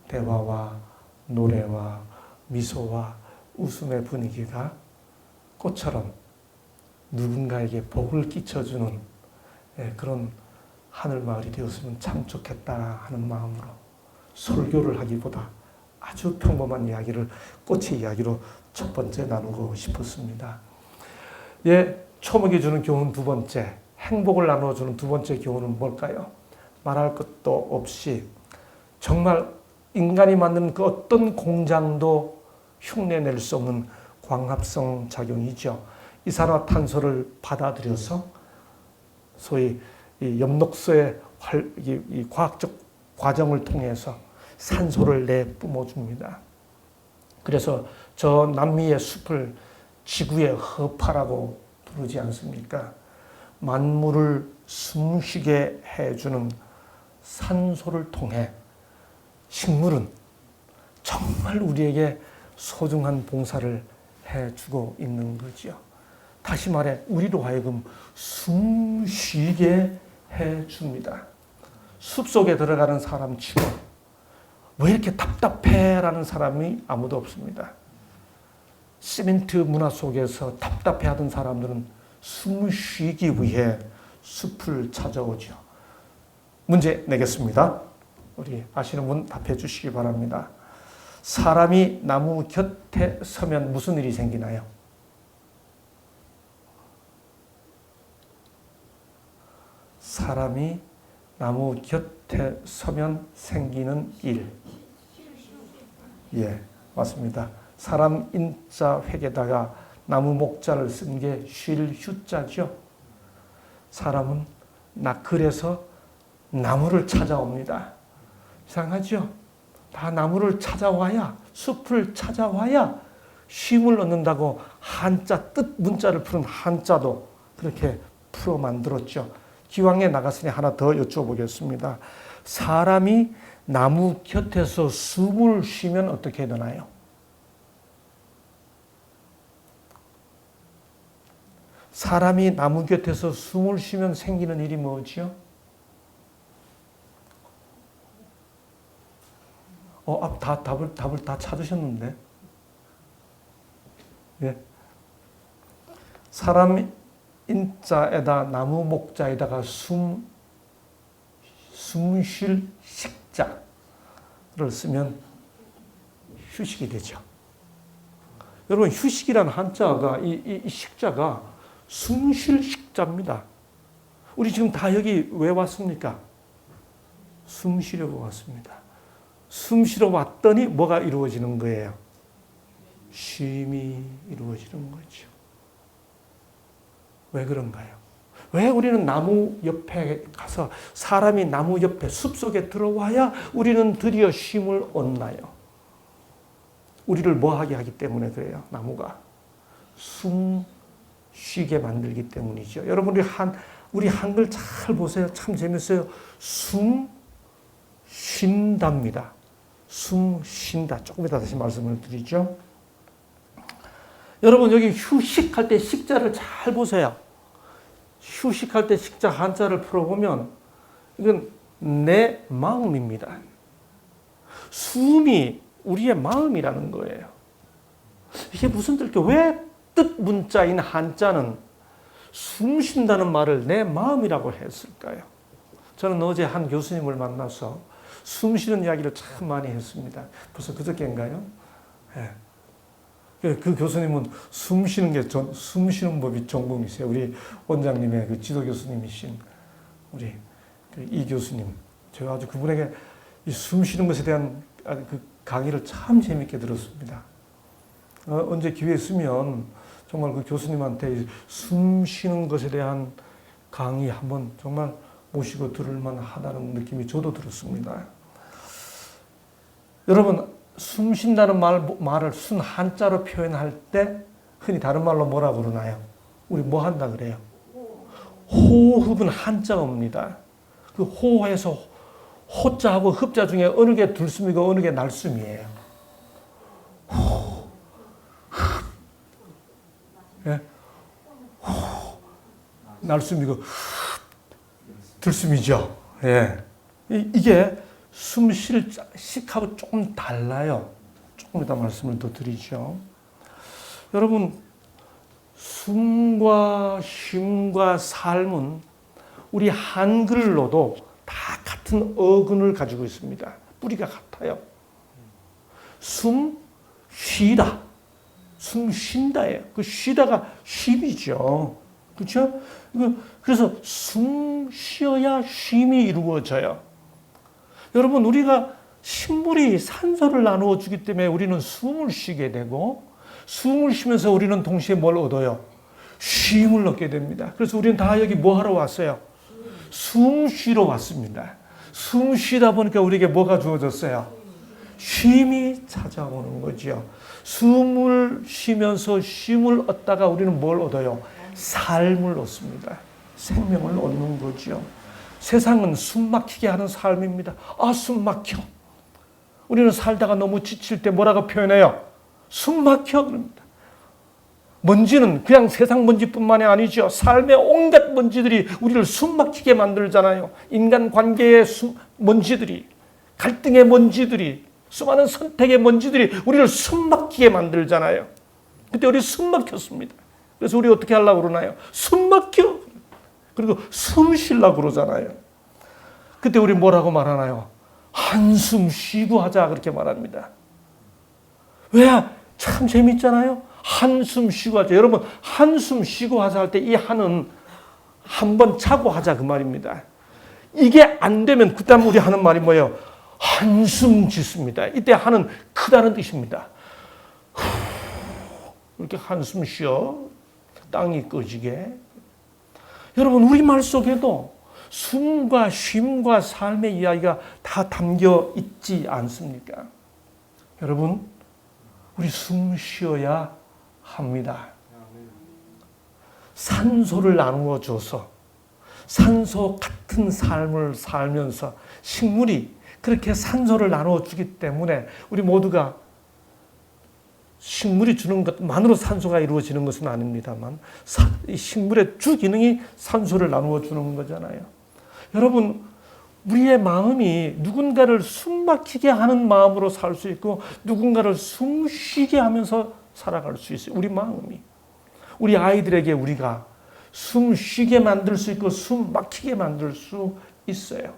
대화와 노래와 미소와 웃음의 분위기가 꽃처럼 누군가에게 복을 끼쳐주는 그런 하늘마을이 되었으면 참 좋겠다 하는 마음으로 설교를 하기보다 아주 평범한 이야기를 꽃의 이야기로 첫 번째 나누고 싶었습니다. 초목이 주는 교훈 두 번째, 행복을 나누어주는 두 번째 교훈은 뭘까요? 말할 것도 없이 정말 인간이 만드는 그 어떤 공장도 흉내낼 수 없는 광합성 작용이죠. 이산화탄소를 받아들여서 소위 이 엽록소의 이 과학적 과정을 통해서 산소를 내뿜어줍니다. 그래서 저 남미의 숲을 지구의 허파라고 부르지 않습니까? 만물을 숨쉬게 해주는 산소를 통해 식물은 정말 우리에게 소중한 봉사를 해주고 있는 거지요. 다시 말해 우리로 하여금 숨쉬게 해줍니다. 숲속에 들어가는 사람 치고 왜 이렇게 답답해? 라는 사람이 아무도 없습니다. 시멘트 문화 속에서 답답해하던 사람들은 숨을 쉬기 위해 숲을 찾아오죠. 문제 내겠습니다. 우리 아시는 분 답해 주시기 바랍니다. 사람이 나무 곁에 서면 무슨 일이 생기나요? 사람이 나무 곁에 서면 생기는 일. 예, 맞습니다. 사람 인자 획에다가 나무 목자를 쓴 게 쉴 휴자죠. 사람은 그래서 나무를 찾아옵니다. 이상하죠? 다 나무를 찾아와야, 숲을 찾아와야 쉼을 얻는다고 한자, 뜻 문자를 푸는 한자도 그렇게 풀어 만들었죠. 기왕에 나갔으니 하나 더 여쭤보겠습니다. 사람이 나무 곁에서 숨을 쉬면 어떻게 되나요? 사람이 나무 곁에서 숨을 쉬면 생기는 일이 뭐지요? 답을 다 찾으셨는데. 예. 사람 인자에다 나무 목자에다가 숨쉴 식자를 쓰면 휴식이 되죠. 여러분, 휴식이라는 한자가, 이 식자가 숨쉴 식자입니다. 우리 지금 다 여기 왜 왔습니까? 숨 쉬려고 왔습니다. 숨 쉬러 왔더니 뭐가 이루어지는 거예요? 쉼이 이루어지는 거죠. 왜 그런가요? 왜 우리는 나무 옆에 가서 사람이 나무 옆에 숲속에 들어와야 우리는 드디어 쉼을 얻나요? 우리를 뭐하게 하기 때문에 그래요. 나무가 숨 쉬게 만들기 때문이죠. 여러분, 우리 한글 잘 보세요. 참 재밌어요. 숨 쉰답니다. 숨 쉰다. 조금 이따 다시 말씀을 드리죠. 여러분, 여기 휴식할 때 식자를 잘 보세요. 휴식할 때 식자 한자를 풀어보면 이건 내 마음입니다. 숨이 우리의 마음이라는 거예요. 이게 무슨 뜻일까요? 왜 뜻 문자인 한자는 숨 쉰다는 말을 내 마음이라고 했을까요? 저는 어제 한 교수님을 만나서 숨 쉬는 이야기를 참 많이 했습니다. 벌써 그저께인가요? 예. 그 교수님은 숨 쉬는 법이 전공이세요. 우리 원장님의 그 지도 교수님이신 우리 이 교수님. 제가 아주 그분에게 이 숨 쉬는 것에 대한 그 강의를 참 재밌게 들었습니다. 언제 기회 있으면 정말 그 교수님한테 숨 쉬는 것에 대한 강의 한번 정말 모시고 들을 만하다는 느낌이 저도 들었습니다. 여러분, 숨 쉰다는 말을 순 한자로 표현할 때 흔히 다른 말로 뭐라 그러나요? 우리 뭐 한다 그래요? 호흡은 한자어입니다. 그 호에서 호자하고 흡자 중에 어느 게 들숨이고 어느 게 날숨이에요. 호, 예? 호, 날숨이고 들숨이죠. 예. 이게 숨 쉴 식하고 조금 달라요. 조금 이따 말씀을 더 드리죠. 여러분, 숨과 쉼과 삶은 우리 한글로도 다 같은 어근을 가지고 있습니다. 뿌리가 같아요. 숨 쉬다. 숨 쉰다예요. 그 쉬다가 쉼이죠. 그렇죠? 그래서 숨 쉬어야 쉼이 이루어져요. 여러분, 우리가 식물이 산소를 나누어 주기 때문에 우리는 숨을 쉬게 되고, 숨을 쉬면서 우리는 동시에 뭘 얻어요? 쉼을 얻게 됩니다. 그래서 우리는 다 여기 뭐 하러 왔어요? 숨 쉬러 왔습니다. 숨 쉬다 보니까 우리에게 뭐가 주어졌어요? 쉼이 찾아오는 거죠. 숨을 쉬면서 쉼을 얻다가 우리는 뭘 얻어요? 삶을 얻습니다. 생명을 얻는 거죠. 세상은 숨 막히게 하는 삶입니다. 숨 막혀. 우리는 살다가 너무 지칠 때 뭐라고 표현해요? 숨 막혀. 그럽니다. 먼지는 그냥 세상 먼지뿐만이 아니죠. 삶의 온갖 먼지들이 우리를 숨 막히게 만들잖아요. 인간 관계의 먼지들이, 갈등의 먼지들이, 수많은 선택의 먼지들이 우리를 숨 막히게 만들잖아요. 그때 우리 숨 막혔습니다. 그래서 우리 어떻게 하려고 그러나요? 숨 막혀. 그리고 숨 쉬려고 그러잖아요. 그때 우리 뭐라고 말하나요? 한숨 쉬고 하자 그렇게 말합니다. 왜? 참 재밌잖아요. 한숨 쉬고 하자. 여러분, 한숨 쉬고 하자 할 때 이 한은 한번 차고 하자 그 말입니다. 이게 안 되면 그 다음 우리 하는 말이 뭐예요? 한숨 짓습니다. 이때 한은 크다는 뜻입니다. 이렇게 한숨 쉬어. 땅이 꺼지게. 여러분, 우리말 속에도 숨과 쉼과 삶의 이야기가 다 담겨 있지 않습니까? 여러분, 우리 숨 쉬어야 합니다. 산소를 나누어 줘서 산소 같은 삶을 살면서 식물이 그렇게 산소를 나누어 주기 때문에 우리 모두가 식물이 주는 것만으로 산소가 이루어지는 것은 아닙니다만 이 식물의 주 기능이 산소를 나누어 주는 거잖아요. 여러분, 우리의 마음이 누군가를 숨 막히게 하는 마음으로 살 수 있고 누군가를 숨 쉬게 하면서 살아갈 수 있어요. 우리 마음이. 우리 아이들에게 우리가 숨 쉬게 만들 수 있고 숨 막히게 만들 수 있어요.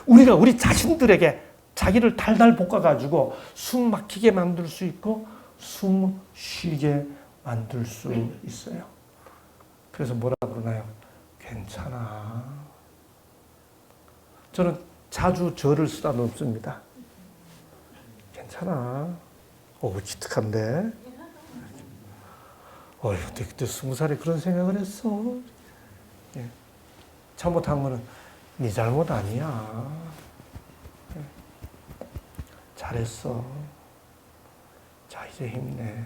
우리가 우리 자신들에게 자기를 달달 볶아가지고 숨 막히게 만들 수 있고 숨 쉬게 만들 수 있어요. 그래서 뭐라 그러나요? 괜찮아. 저는 자주 저를 쓰다 놓습니다. 괜찮아. 기특한데? 그때 20살에 그런 생각을 했어. 예. 잘못한 거는 네 잘못 아니야. 예. 잘했어. 자, 이제 힘내.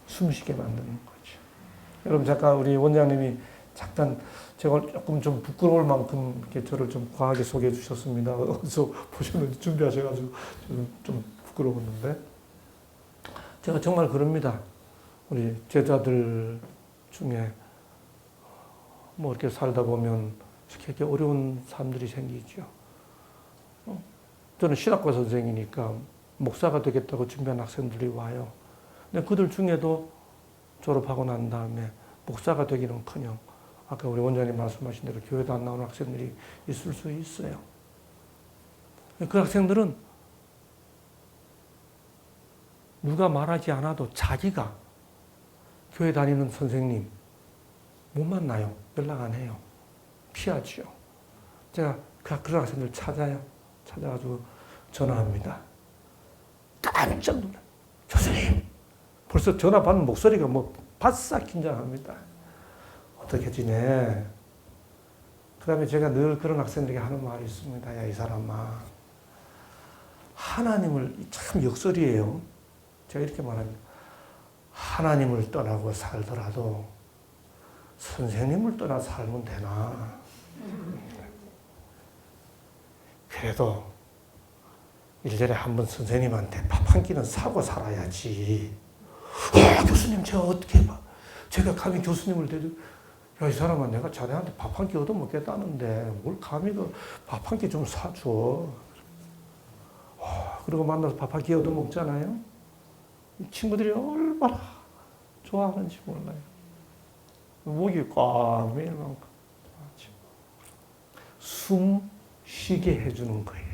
숨쉬게 만드는 거죠. 여러분, 잠깐 우리 원장님이 잠깐 제가 조금 좀 부끄러울 만큼 이렇게 저를 좀 과하게 소개해 주셨습니다. 어디서 보셨는지 준비하셔가지고 좀 부끄러웠는데 제가 정말 그럽니다. 우리 제자들 중에 뭐 이렇게 살다 보면 이렇게 어려운 사람들이 생기죠. 저는 신학과 선생이니까 목사가 되겠다고 준비한 학생들이 와요. 근데 그들 중에도 졸업하고 난 다음에 목사가 되기는커녕 아까 우리 원장님 말씀하신 대로 교회도 안 나오는 학생들이 있을 수 있어요. 그 학생들은 누가 말하지 않아도 자기가 교회 다니는 선생님 못 만나요. 연락 안 해요. 피하죠. 제가 그런 학생들 찾아요. 찾아가지고 전화합니다. 깜짝 놀라요. 교수님! 벌써 전화 받는 목소리가 바싹 긴장합니다. 어떻게 지내? 그 다음에 제가 늘 그런 학생들에게 하는 말이 있습니다. 야, 이 사람아. 하나님을, 참 역설이에요. 제가 이렇게 말합니다. 하나님을 떠나고 살더라도 선생님을 떠나 살면 되나? 그래도 1년에 한 번 선생님한테 밥 한 끼는 사고 살아야지. 교수님, 제가 어떻게 봐? 제가 감히 교수님을 대도, 야, 이 사람아, 내가 자네한테 밥 한 끼 얻어먹겠다는데 뭘 감히 밥 한 끼 좀 사줘. 그리고 만나서 밥 한 끼 얻어먹잖아요. 이 친구들이 얼마나 좋아하는지 몰라요. 목이 꽉 매일 만큼. 숨 쉬게 해주는 거예요.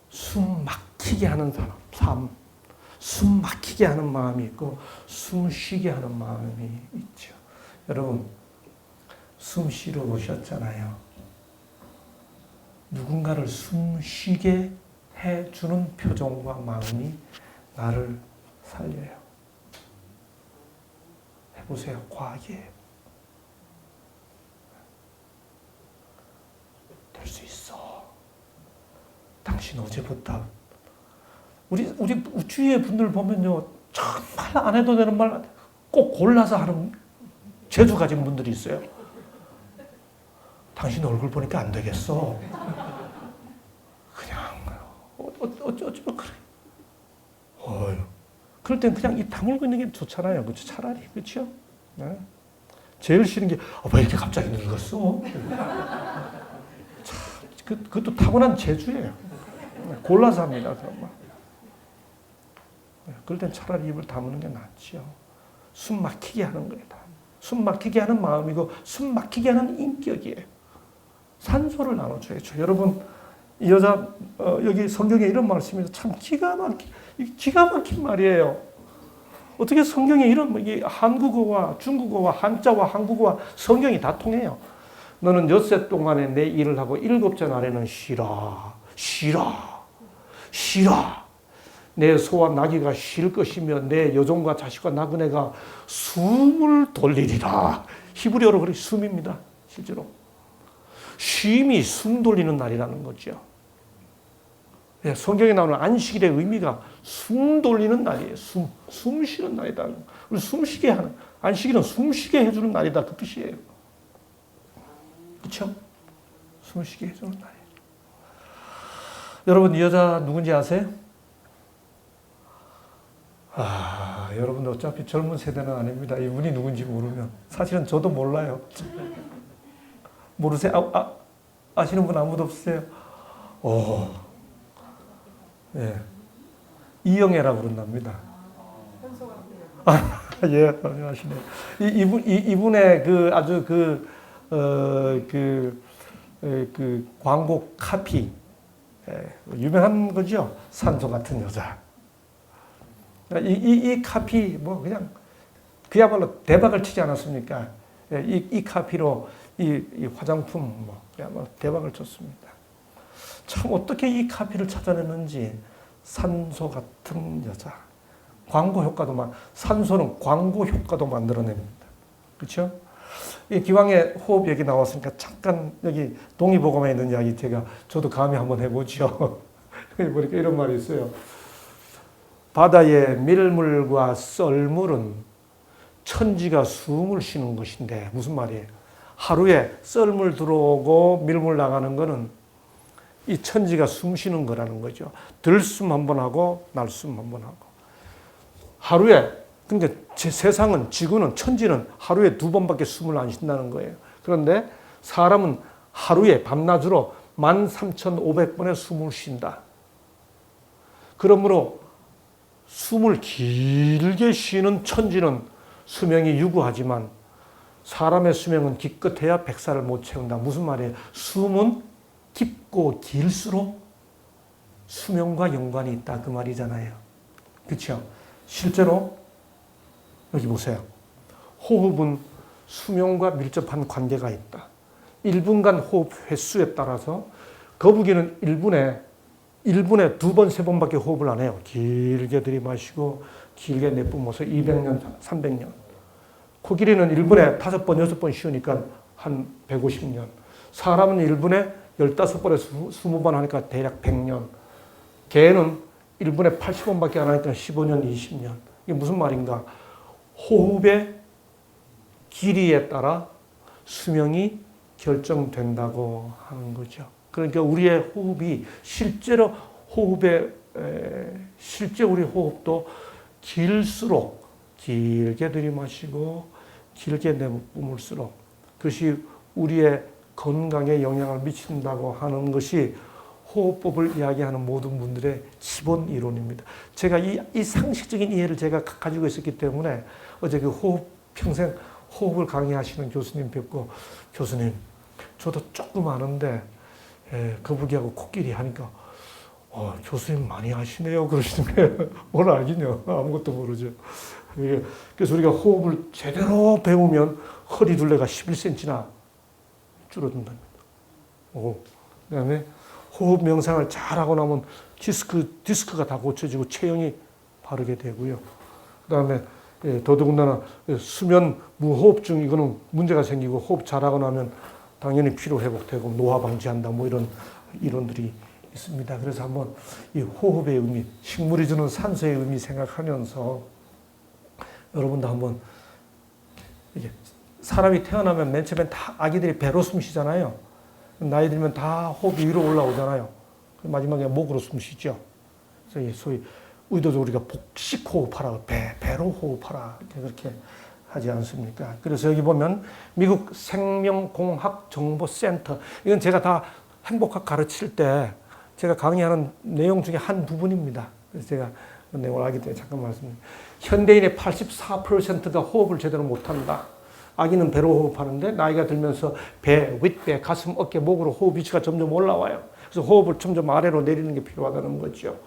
숨 막히게 하는 삶, 숨 막히게 하는 마음이 있고 숨 쉬게 하는 마음이 있죠. 여러분, 숨 쉬러 오셨잖아요. 누군가를 숨 쉬게 해주는 표정과 마음이 나를 살려요. 해보세요. 과하게. 될 수 있어. 당신 어제부터 우리 주위의 분들 보면요, 정말 안 해도 되는 말 꼭 골라서 하는 재주 가진 분들이 있어요. 당신 얼굴 보니까 안 되겠어. 그냥 어쩌면 그래. 그럴 땐 그냥 입 다물고 있는 게 좋잖아요. 그렇죠? 차라리. 그렇죠? 네. 제일 싫은 게 왜 이렇게 갑자기 늙었어? 그것도 타고난 재주예요. 골라서 합니다. 정말. 그럴 땐 차라리 입을 다무는 게 낫지요. 숨 막히게 하는 거예요. 숨 막히게 하는 마음이고 숨 막히게 하는 인격이에요. 산소를 나눠줘야죠. 여러분, 이 여자 여기 성경에 이런 말씀이 참 기가 막힌 말이에요. 어떻게 성경에 이런 한국어와 중국어와 한자와 한국어와 성경이 다 통해요. 너는 엿새 동안에 내 일을 하고 7째 날에는 쉬라. 내 소와 나귀가 쉴 것이며 내 여종과 자식과 나그네가 숨을 돌리리라. 히브리어로 그래 숨입니다. 실제로. 쉼이 숨 돌리는 날이라는 거죠. 성경에 나오는 안식일의 의미가 숨 돌리는 날이에요. 숨 쉬는 날이다. 숨 쉬게 하는, 안식일은 숨 쉬게 해주는 날이다. 그 뜻이에요. 그렇죠? 숨 쉬게 해주는 날이에요. 여러분 이 여자 누군지 아세요? 여러분 어차피 젊은 세대는 아닙니다. 이분이 누군지 모르면 사실은 저도 몰라요. 모르세요? 아시는 분 아무도 없으세요? 예, 이영애라고 그런답니다. 예, 아시네요. 이분의 그 아주 그 광고 카피, 유명한 거죠. 산소 같은 여자. 이 카피 뭐 그냥 그야말로 대박을 치지 않았습니까? 이 카피로 이 화장품 뭐 그야말로 대박을 쳤습니다. 참 어떻게 이 카피를 찾아내는지. 산소 같은 여자. 광고 효과도 산소는 광고 효과도 만들어냅니다. 그렇죠? 이 기왕에 호흡 얘기 나왔으니까 잠깐 여기 동의보감에 있는 이야기 저도 감히 한번 해보죠. 보니까 이런 말이 있어요. 바다의 밀물과 썰물은 천지가 숨을 쉬는 것인데 무슨 말이에요? 하루에 썰물 들어오고 밀물 나가는 거는 이 천지가 숨 쉬는 거라는 거죠. 들숨 한 번 하고 날숨 한 번 하고. 하루에 근데 세상은 지구는 천지는 하루에 2번밖에 숨을 안 쉰다는 거예요. 그런데 사람은 하루에 밤낮으로 13,500번의 숨을 쉰다. 그러므로 숨을 길게 쉬는 천지는 수명이 유구하지만 사람의 수명은 기껏해야 100살을 못 채운다. 무슨 말이에요? 숨은 깊고 길수록 수명과 연관이 있다. 그 말이잖아요. 그렇죠? 실제로 여기 보세요. 호흡은 수명과 밀접한 관계가 있다. 1분간 호흡 횟수에 따라서 거북이는 1분에 2번, 3번밖에 호흡을 안 해요. 길게 들이마시고 길게 내뿜어서 200년, 300년. 코끼리는 1분에 5번, 6번 쉬우니까 한 150년. 사람은 1분에 15번에서 20번 하니까 대략 100년. 개는 1분에 80번밖에 안 하니까 15년, 20년. 이게 무슨 말인가? 호흡의 길이에 따라 수명이 결정된다고 하는 거죠. 그러니까 우리의 호흡이 실제 우리 호흡도 길수록 길게 들이마시고 길게 내뿜을수록 그것이 우리의 건강에 영향을 미친다고 하는 것이 호흡법을 이야기하는 모든 분들의 기본 이론입니다. 제가 이 상식적인 이해를 제가 가지고 있었기 때문에 어제 그 평생 호흡을 강의하시는 교수님 뵙고 교수님 저도 조금 아는데 거북이하고 코끼리 하니까 교수님 많이 하시네요 그러시는 거예요. 뭘 알긴요. 아무것도 모르죠. 그래서 우리가 호흡을 제대로 배우면 허리 둘레가 11cm나 줄어든답니다. 그다음에 호흡 명상을 잘하고 나면 디스크가 다 고쳐지고 체형이 바르게 되고요. 그다음에 더더군다나 수면 무호흡증 이거는 문제가 생기고 호흡 잘하고 나면 당연히 피로 회복되고 노화 방지한다 뭐 이런 이론들이 있습니다. 그래서 한번 이 호흡의 의미, 식물이 주는 산소의 의미 생각하면서 여러분도 한번 이게 사람이 태어나면 맨 처음엔 다 아기들이 배로 숨 쉬잖아요. 나이 들면 다 호흡이 위로 올라오잖아요. 마지막에 목으로 숨 쉬죠. 그래서 소위 의도적으로 우리가 복식 호흡하라, 배로 호흡하라 그렇게 하지 않습니까? 그래서 여기 보면 미국 생명공학정보센터 이건 제가 다 행복학 가르칠 때 제가 강의하는 내용 중에 한 부분입니다. 그래서 제가 그 내용을 알기 때문에 잠깐 말씀드립니다. 현대인의 84%가 호흡을 제대로 못한다. 아기는 배로 호흡하는데 나이가 들면서 배, 윗배, 가슴, 어깨, 목으로 호흡 위치가 점점 올라와요. 그래서 호흡을 점점 아래로 내리는 게 필요하다는 거죠.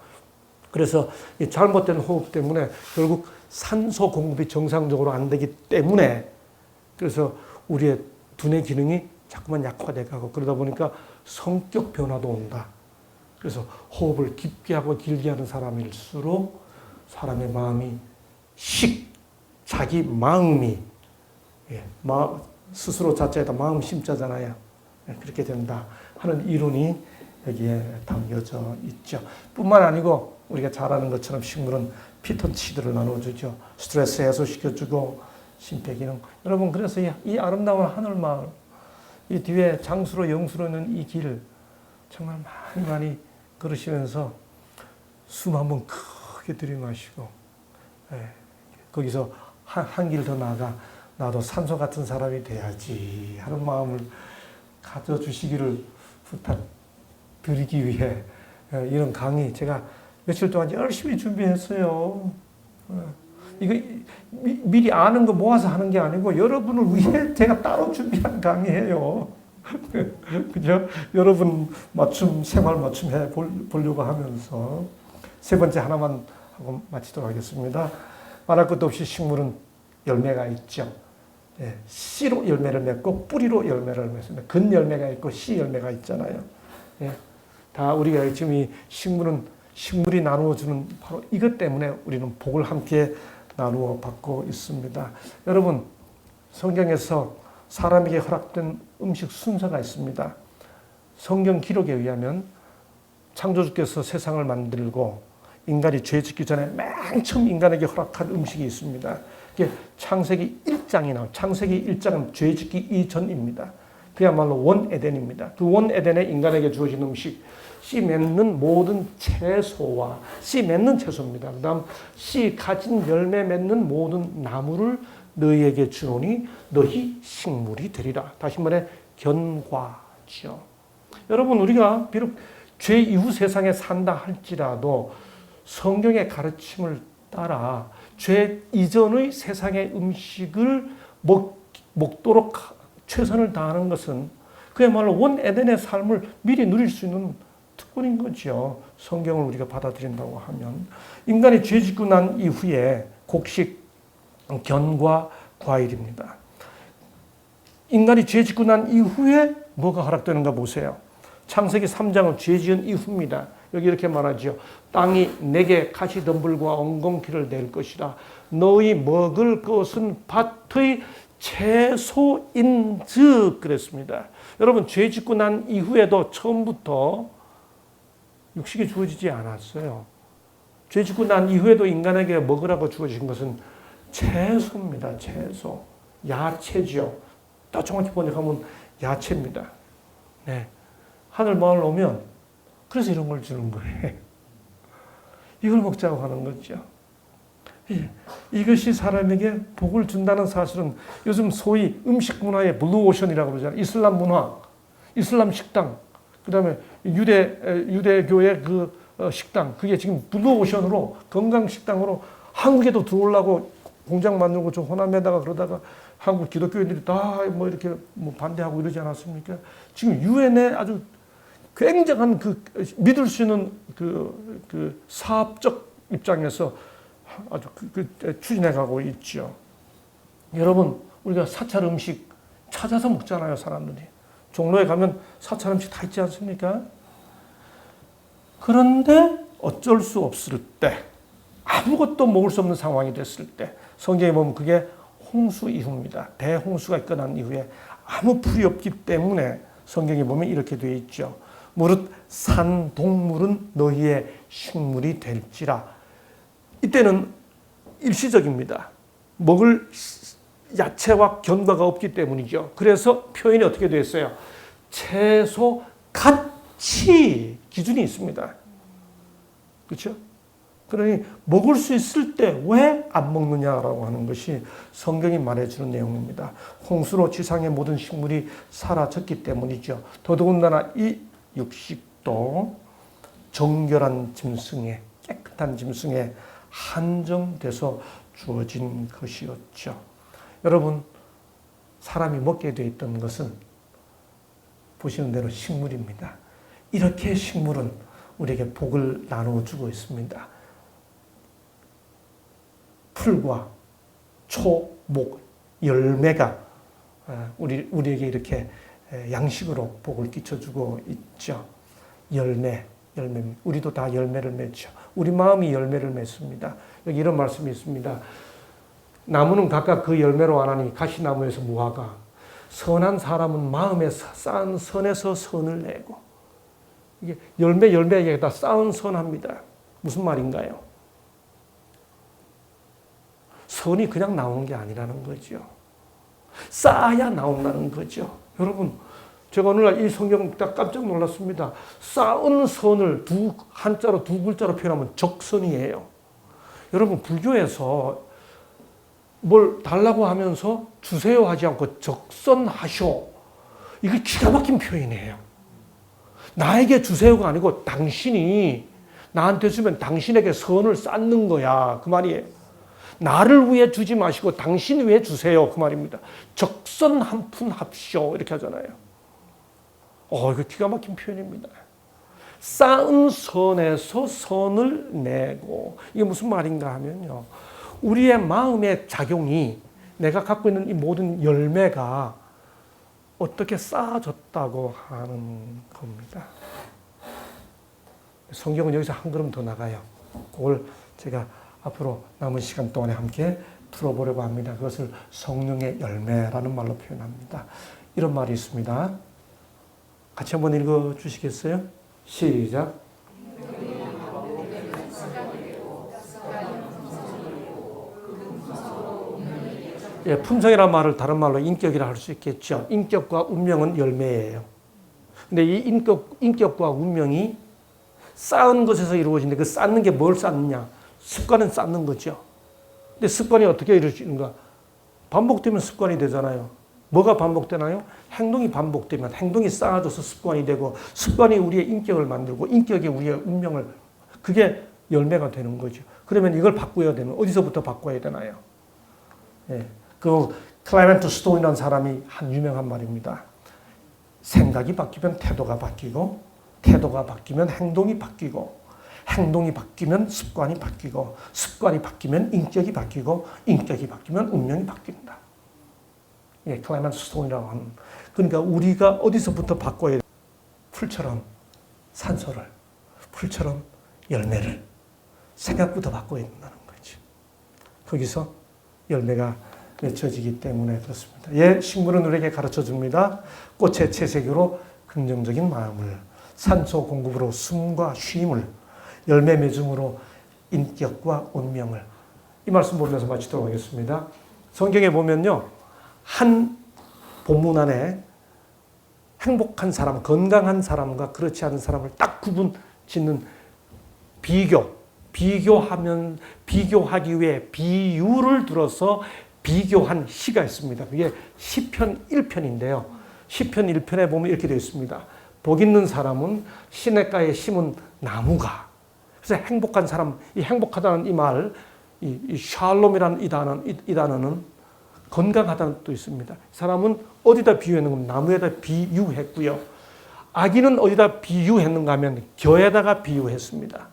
그래서 이 잘못된 호흡 때문에 결국 산소 공급이 정상적으로 안 되기 때문에 그래서 우리의 두뇌 기능이 자꾸만 약화돼 가고 그러다 보니까 성격 변화도 온다. 그래서 호흡을 깊게 하고 길게 하는 사람일수록 사람의 마음이 자기 마음이 스스로 자체에다 마음 심자잖아요. 그렇게 된다 하는 이론이 여기에 담겨져 있죠. 뿐만 아니고 우리가 잘 아는 것처럼 식물은 피톤치드를 나눠주죠. 스트레스 해소시켜주고 심폐기능. 여러분 그래서 이 아름다운 하늘마을 이 뒤에 장수로 영수로 있는 이 길 정말 많이 그러시면서 숨 한번 크게 들이마시고, 거기서 한 길 더 나아가 나도 산소 같은 사람이 돼야지 하는 마음을 가져주시기를 부탁드리기 위해 이런 강의 제가 며칠 동안 열심히 준비했어요. 이거 미리 아는 거 모아서 하는 게 아니고 여러분을 위해 제가 따로 준비한 강의예요. 그죠? 여러분 생활 맞춤 해 보려고 하면서 세 번째 하나만 하고 마치도록 하겠습니다. 말할 것도 없이 식물은 열매가 있죠. 씨로 열매를 맺고 뿌리로 열매를 맺습니다. 근 열매가 있고 씨 열매가 있잖아요. 다 우리가 지금 이 식물이 나누어 주는 바로 이것 때문에 우리는 복을 함께 나누어 받고 있습니다. 여러분, 성경에서 사람에게 허락된 음식 순서가 있습니다. 성경 기록에 의하면 창조주께서 세상을 만들고 인간이 죄 짓기 전에 맨 처음 인간에게 허락한 음식이 있습니다. 이게 창세기 1장이 나와요. 창세기 1장은 죄 짓기 이전입니다. 그야말로 원에덴입니다. 그 원에덴에 인간에게 주어진 음식, 씨 맺는 모든 채소와 씨 맺는 채소입니다. 그 다음 씨 가진 열매 맺는 모든 나무를 너희에게 주노니 너희 식물이 되리라. 다시 말해 견과죠. 여러분, 우리가 비록 죄 이후 세상에 산다 할지라도 성경의 가르침을 따라 죄 이전의 세상의 음식을 먹도록 최선을 다하는 것은 그야말로 원 에덴의 삶을 미리 누릴 수 있는 특권인 거죠. 성경을 우리가 받아들인다고 하면 인간이 죄 짓고 난 이후에 곡식, 견과, 과일입니다. 인간이 죄 짓고 난 이후에 뭐가 허락되는가 보세요. 창세기 3장은 죄 지은 이후입니다. 여기 이렇게 말하죠. 땅이 내게 가시덤불과 엉겅퀴를 낼 것이라. 너희 먹을 것은 밭의 채소인즉 그랬습니다. 여러분, 죄 짓고 난 이후에도 처음부터 육식이 주어지지 않았어요. 죄 짓고 난 이후에도 인간에게 먹으라고 주어진 것은 채소입니다. 채소. 야채죠. 더 정확히 번역하면 야채입니다. 네. 하늘 마을 오면 그래서 이런 걸 주는 거예요. 이걸 먹자고 하는 거죠. 이것이 사람에게 복을 준다는 사실은 요즘 소위 음식 문화의 블루오션이라고 그러잖아요. 이슬람 문화, 이슬람 식당, 그 다음에 유대교의 그 식당, 그게 지금 블루오션으로 건강식당으로 한국에도 들어오려고 공장 만들고 좀 호남에다가 그러다가 한국 기독교인들이 다 뭐 이렇게 뭐 반대하고 이러지 않았습니까? 지금 유엔에 아주 굉장한 믿을 수 있는 그 사업적 입장에서 아주 추진해 가고 있죠. 여러분, 우리가 사찰 음식 찾아서 먹잖아요, 사람들이. 종로에 가면 사찰 음식 다 있지 않습니까? 그런데 어쩔 수 없을 때, 아무것도 먹을 수 없는 상황이 됐을 때, 성경에 보면 그게 홍수 이후입니다. 대홍수가 끝난 이후에 아무 풀이 없기 때문에 성경에 보면 이렇게 되어 있죠. 무릇 산 동물은 너희의 식물이 될지라. 이때는 일시적입니다. 먹을 야채와 견과가 없기 때문이죠. 그래서 표현이 어떻게 되어 있어요? 채소 같이 기준이 있습니다. 그렇죠? 그러니 먹을 수 있을 때 왜 안 먹느냐라고 하는 것이 성경이 말해주는 내용입니다. 홍수로 지상의 모든 식물이 사라졌기 때문이죠. 더더군다나 이 육식도 정결한 짐승에, 깨끗한 짐승에 한정돼서 주어진 것이었죠. 여러분, 사람이 먹게 되어 있던 것은 보시는 대로 식물입니다. 이렇게 식물은 우리에게 복을 나누어 주고 있습니다. 풀과 초, 목, 열매가 우리에게 이렇게 양식으로 복을 끼쳐주고 있죠. 열매. 우리도 다 열매를 맺죠. 우리 마음이 열매를 맺습니다. 여기 이런 말씀이 있습니다. 나무는 각각 그 열매로 아나니 가시나무에서 무화과, 선한 사람은 마음에 쌓은 선에서 선을 내고. 이게 열매에 다 쌓은 선합니다. 무슨 말인가요? 선이 그냥 나오는 게 아니라는 거죠. 쌓아야 나온다는 거죠. 여러분, 제가 어느 날 이 성경 딱 깜짝 놀랐습니다. 쌓은 선을 한자로 두 글자로 표현하면 적선이에요. 여러분, 불교에서 뭘 달라고 하면서 주세요 하지 않고 적선하쇼. 이게 기가 막힌 표현이에요. 나에게 주세요가 아니고 당신이 나한테 주면 당신에게 선을 쌓는 거야. 그 말이에요. 나를 위해 주지 마시고 당신 위해 주세요. 그 말입니다. 적선 한 푼 합쇼. 이렇게 하잖아요. 이거 기가 막힌 표현입니다. 쌓은 선에서 선을 내고. 이게 무슨 말인가 하면요. 우리의 마음의 작용이 내가 갖고 있는 이 모든 열매가 어떻게 쌓아졌다고 하는 겁니다. 성경은 여기서 한 걸음 더 나가요. 그걸 제가 앞으로 남은 시간 동안에 함께 풀어보려고 합니다. 그것을 성령의 열매라는 말로 표현합니다. 이런 말이 있습니다. 같이 한번 읽어 주시겠어요? 시작. 예, 품성이라는 말을 다른 말로 인격이라 할 수 있겠죠. 인격과 운명은 열매예요. 근데 이 인격과 운명이 쌓은 것에서 이루어지는데 그 쌓는 게 뭘 쌓느냐? 습관은 쌓는 거죠. 근데 습관이 어떻게 이루어지는가? 반복되면 습관이 되잖아요. 뭐가 반복되나요? 행동이 반복되면 행동이 쌓아져서 습관이 되고 습관이 우리의 인격을 만들고 인격이 우리의 운명을 그게 열매가 되는 거죠. 그러면 이걸 바꿔야 되면 어디서부터 바꿔야 되나요? 예. 그 클라이먼트 스톤이라는 사람이 한 유명한 말입니다. 생각이 바뀌면 태도가 바뀌고 태도가 바뀌면 행동이 바뀌고 행동이 바뀌면 습관이 바뀌고 습관이 바뀌면 인격이 바뀌고 인격이 바뀌면 운명이 바뀐다. 예, 클라이먼트 스톤이라고 하는. 그러니까 우리가 어디서부터 바꿔야 돼? 풀처럼 산소를, 풀처럼 열매를 생각부터 바꿔야 된다는 거죠. 거기서 열매가 맺혀지기 때문에 그렇습니다. 예, 식물은 우리에게 가르쳐 줍니다. 꽃의 채색으로 긍정적인 마음을, 산소 공급으로 숨과 쉼을, 열매 맺음으로 인격과 운명을. 이 말씀 보면서 마치도록 하겠습니다. 성경에 보면요, 한 본문 안에 행복한 사람, 건강한 사람과 그렇지 않은 사람을 딱 구분 짓는 비교하기 위해 비유를 들어서 비교한 시가 있습니다. 그게 시편 1편인데요. 시편 1편에 보면 이렇게 되어 있습니다. 복 있는 사람은 시냇가에 심은 나무가. 그래서 행복한 사람, 이 행복하다는 이 말, 이 샬롬이라는 이 단어는 건강하다는 뜻도 있습니다. 사람은 어디다 비유했는가? 나무에다 비유했고요. 아기는 어디다 비유했는가 하면 겨에다가 비유했습니다.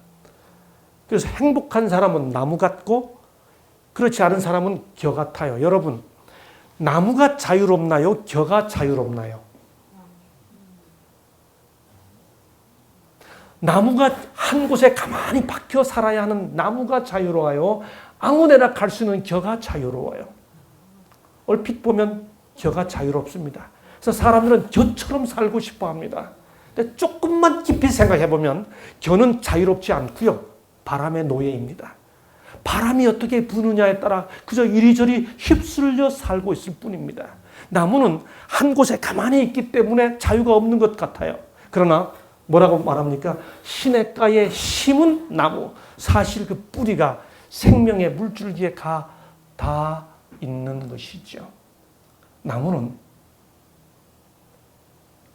그래서 행복한 사람은 나무 같고 그렇지 않은 사람은 겨 같아요. 여러분, 나무가 자유롭나요? 겨가 자유롭나요? 나무가 한 곳에 가만히 박혀 살아야 하는 나무가 자유로워요? 아무데나 갈 수 있는 겨가 자유로워요? 얼핏 보면 겨가 자유롭습니다. 그래서 사람들은 겨처럼 살고 싶어 합니다. 근데 조금만 깊이 생각해 보면 겨는 자유롭지 않고요. 바람의 노예입니다. 바람이 어떻게 부느냐에 따라 그저 이리저리 휩쓸려 살고 있을 뿐입니다. 나무는 한 곳에 가만히 있기 때문에 자유가 없는 것 같아요. 그러나 뭐라고 말합니까? 시냇가에 심은 나무. 사실 그 뿌리가 생명의 물줄기에 다 있는 것이죠. 나무는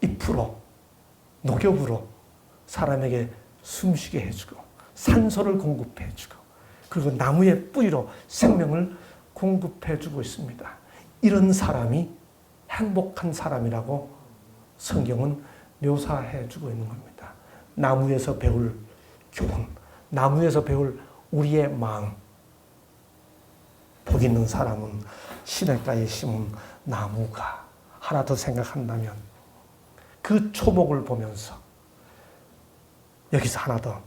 잎으로, 녹엽으로 사람에게 숨쉬게 해주고 산소를 공급해주고 그리고 나무의 뿌리로 생명을 공급해주고 있습니다. 이런 사람이 행복한 사람이라고 성경은 묘사해주고 있는 겁니다. 나무에서 배울 교훈, 나무에서 배울 우리의 마음. 복 있는 사람은 시냇가에 심은 나무가. 하나 더 생각한다면 그 초목을 보면서 여기서 하나 더.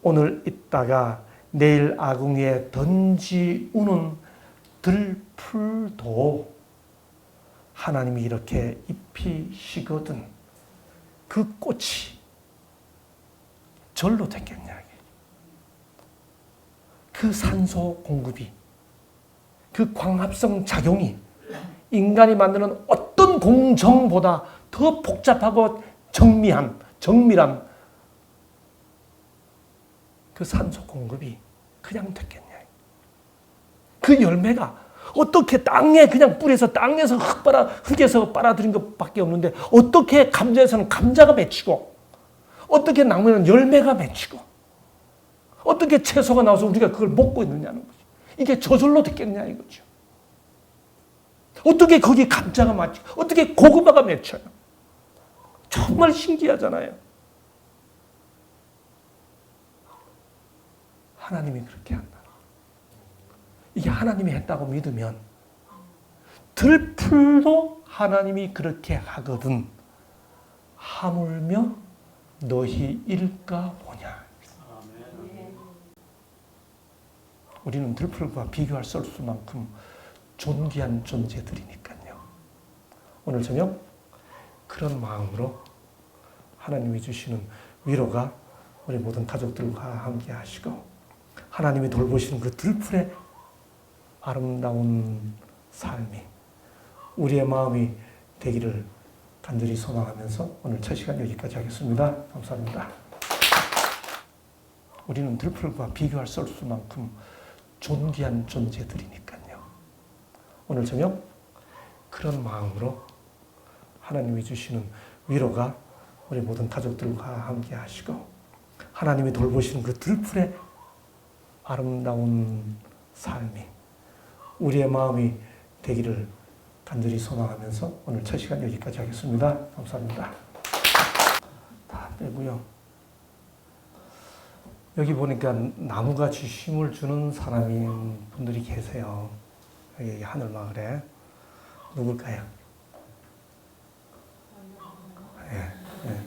오늘 있다가 내일 아궁이에 던지우는 들풀도 하나님이 이렇게 입히시거든. 그 꽃이 절로 됐겠냐. 그 산소 공급이, 그 광합성 작용이 인간이 만드는 어떤 공정보다 더 복잡하고 정밀한 그 산소 공급이 그냥 됐겠냐. 그 열매가 어떻게 땅에 그냥 뿌려서 땅에서 흙에서 빨아들인 것밖에 없는데 어떻게 감자에서는 감자가 맺히고 어떻게 나무에는 열매가 맺히고 어떻게 채소가 나와서 우리가 그걸 먹고 있느냐는 거죠. 이게 저절로 됐겠냐 이거죠. 어떻게 거기 감자가 맺히고 어떻게 고구마가 맺혀요. 정말 신기하잖아요. 하나님이 그렇게 한다. 이게 하나님이 했다고 믿으면 들풀도 하나님이 그렇게 하거든 하물며 너희 일까 보냐. 우리는 들풀과 비교할 수 없을 만큼 존귀한 존재들이니까요. 오늘 저녁 그런 마음으로 하나님이 주시는 위로가 우리 모든 가족들과 함께 하시고 하나님이 돌보시는 그 들풀의 아름다운 삶이 우리의 마음이 되기를 간절히 소망하면서 오늘 첫 시간 여기까지 하겠습니다. 감사합니다. 우리는 들풀과 비교할 수 없을 만큼 존귀한 존재들이니까요. 오늘 저녁 그런 마음으로 하나님이 주시는 위로가 우리 모든 가족들과 함께 하시고 하나님이 돌보시는 그 들풀의 아름다운 삶이 우리의 마음이 되기를 간절히 소망하면서 오늘 첫 시간 여기까지 하겠습니다. 감사합니다. 다 빼고요. 여기 보니까 나무같이 힘을 주는 사람이 분들이 계세요. 여기 하늘마을에. 누굴까요? 예, 예.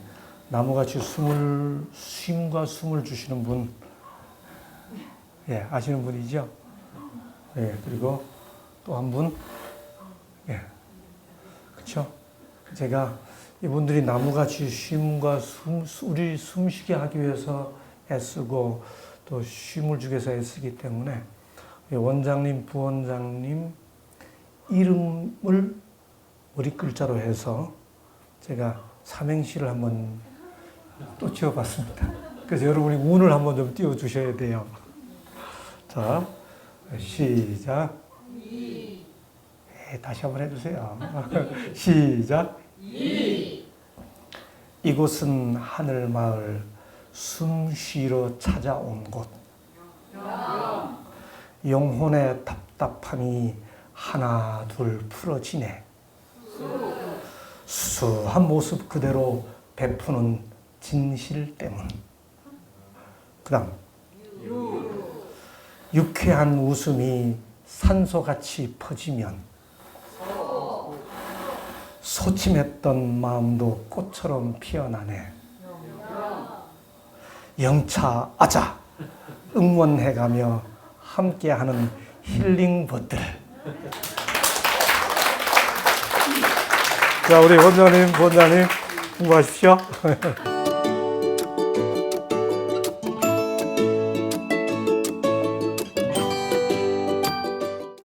나무같이 힘과 숨을 주시는 분, 예, 아시는 분이죠? 예, 그리고 또 한 분, 예, 그렇죠? 제가 이분들이 나무같이 쉼과 우리 숨쉬게 하기 위해서 애쓰고 또 쉼을 주기 위해서 애쓰기 때문에 원장님, 부원장님 이름을 머리 글자로 해서 제가 삼행시를 한번 또 지어봤습니다. 그래서 여러분이 운을 한번 좀 띄워주셔야 돼요. 자, 시작. 다시 한번 해주세요. 시작. 이곳은 하늘마을 숨 쉬러 찾아온 곳. 영혼의 답답함이 하나 둘 풀어지네. 수수한 모습 그대로 베푸는 진실 때문. 그 다음 유쾌한 웃음이 산소같이 퍼지면 소침했던 마음도 꽃처럼 피어나네. 영차 아자 응원해가며 함께하는 힐링버들. 자, 우리 원장님, 부원장님 공부하십시오.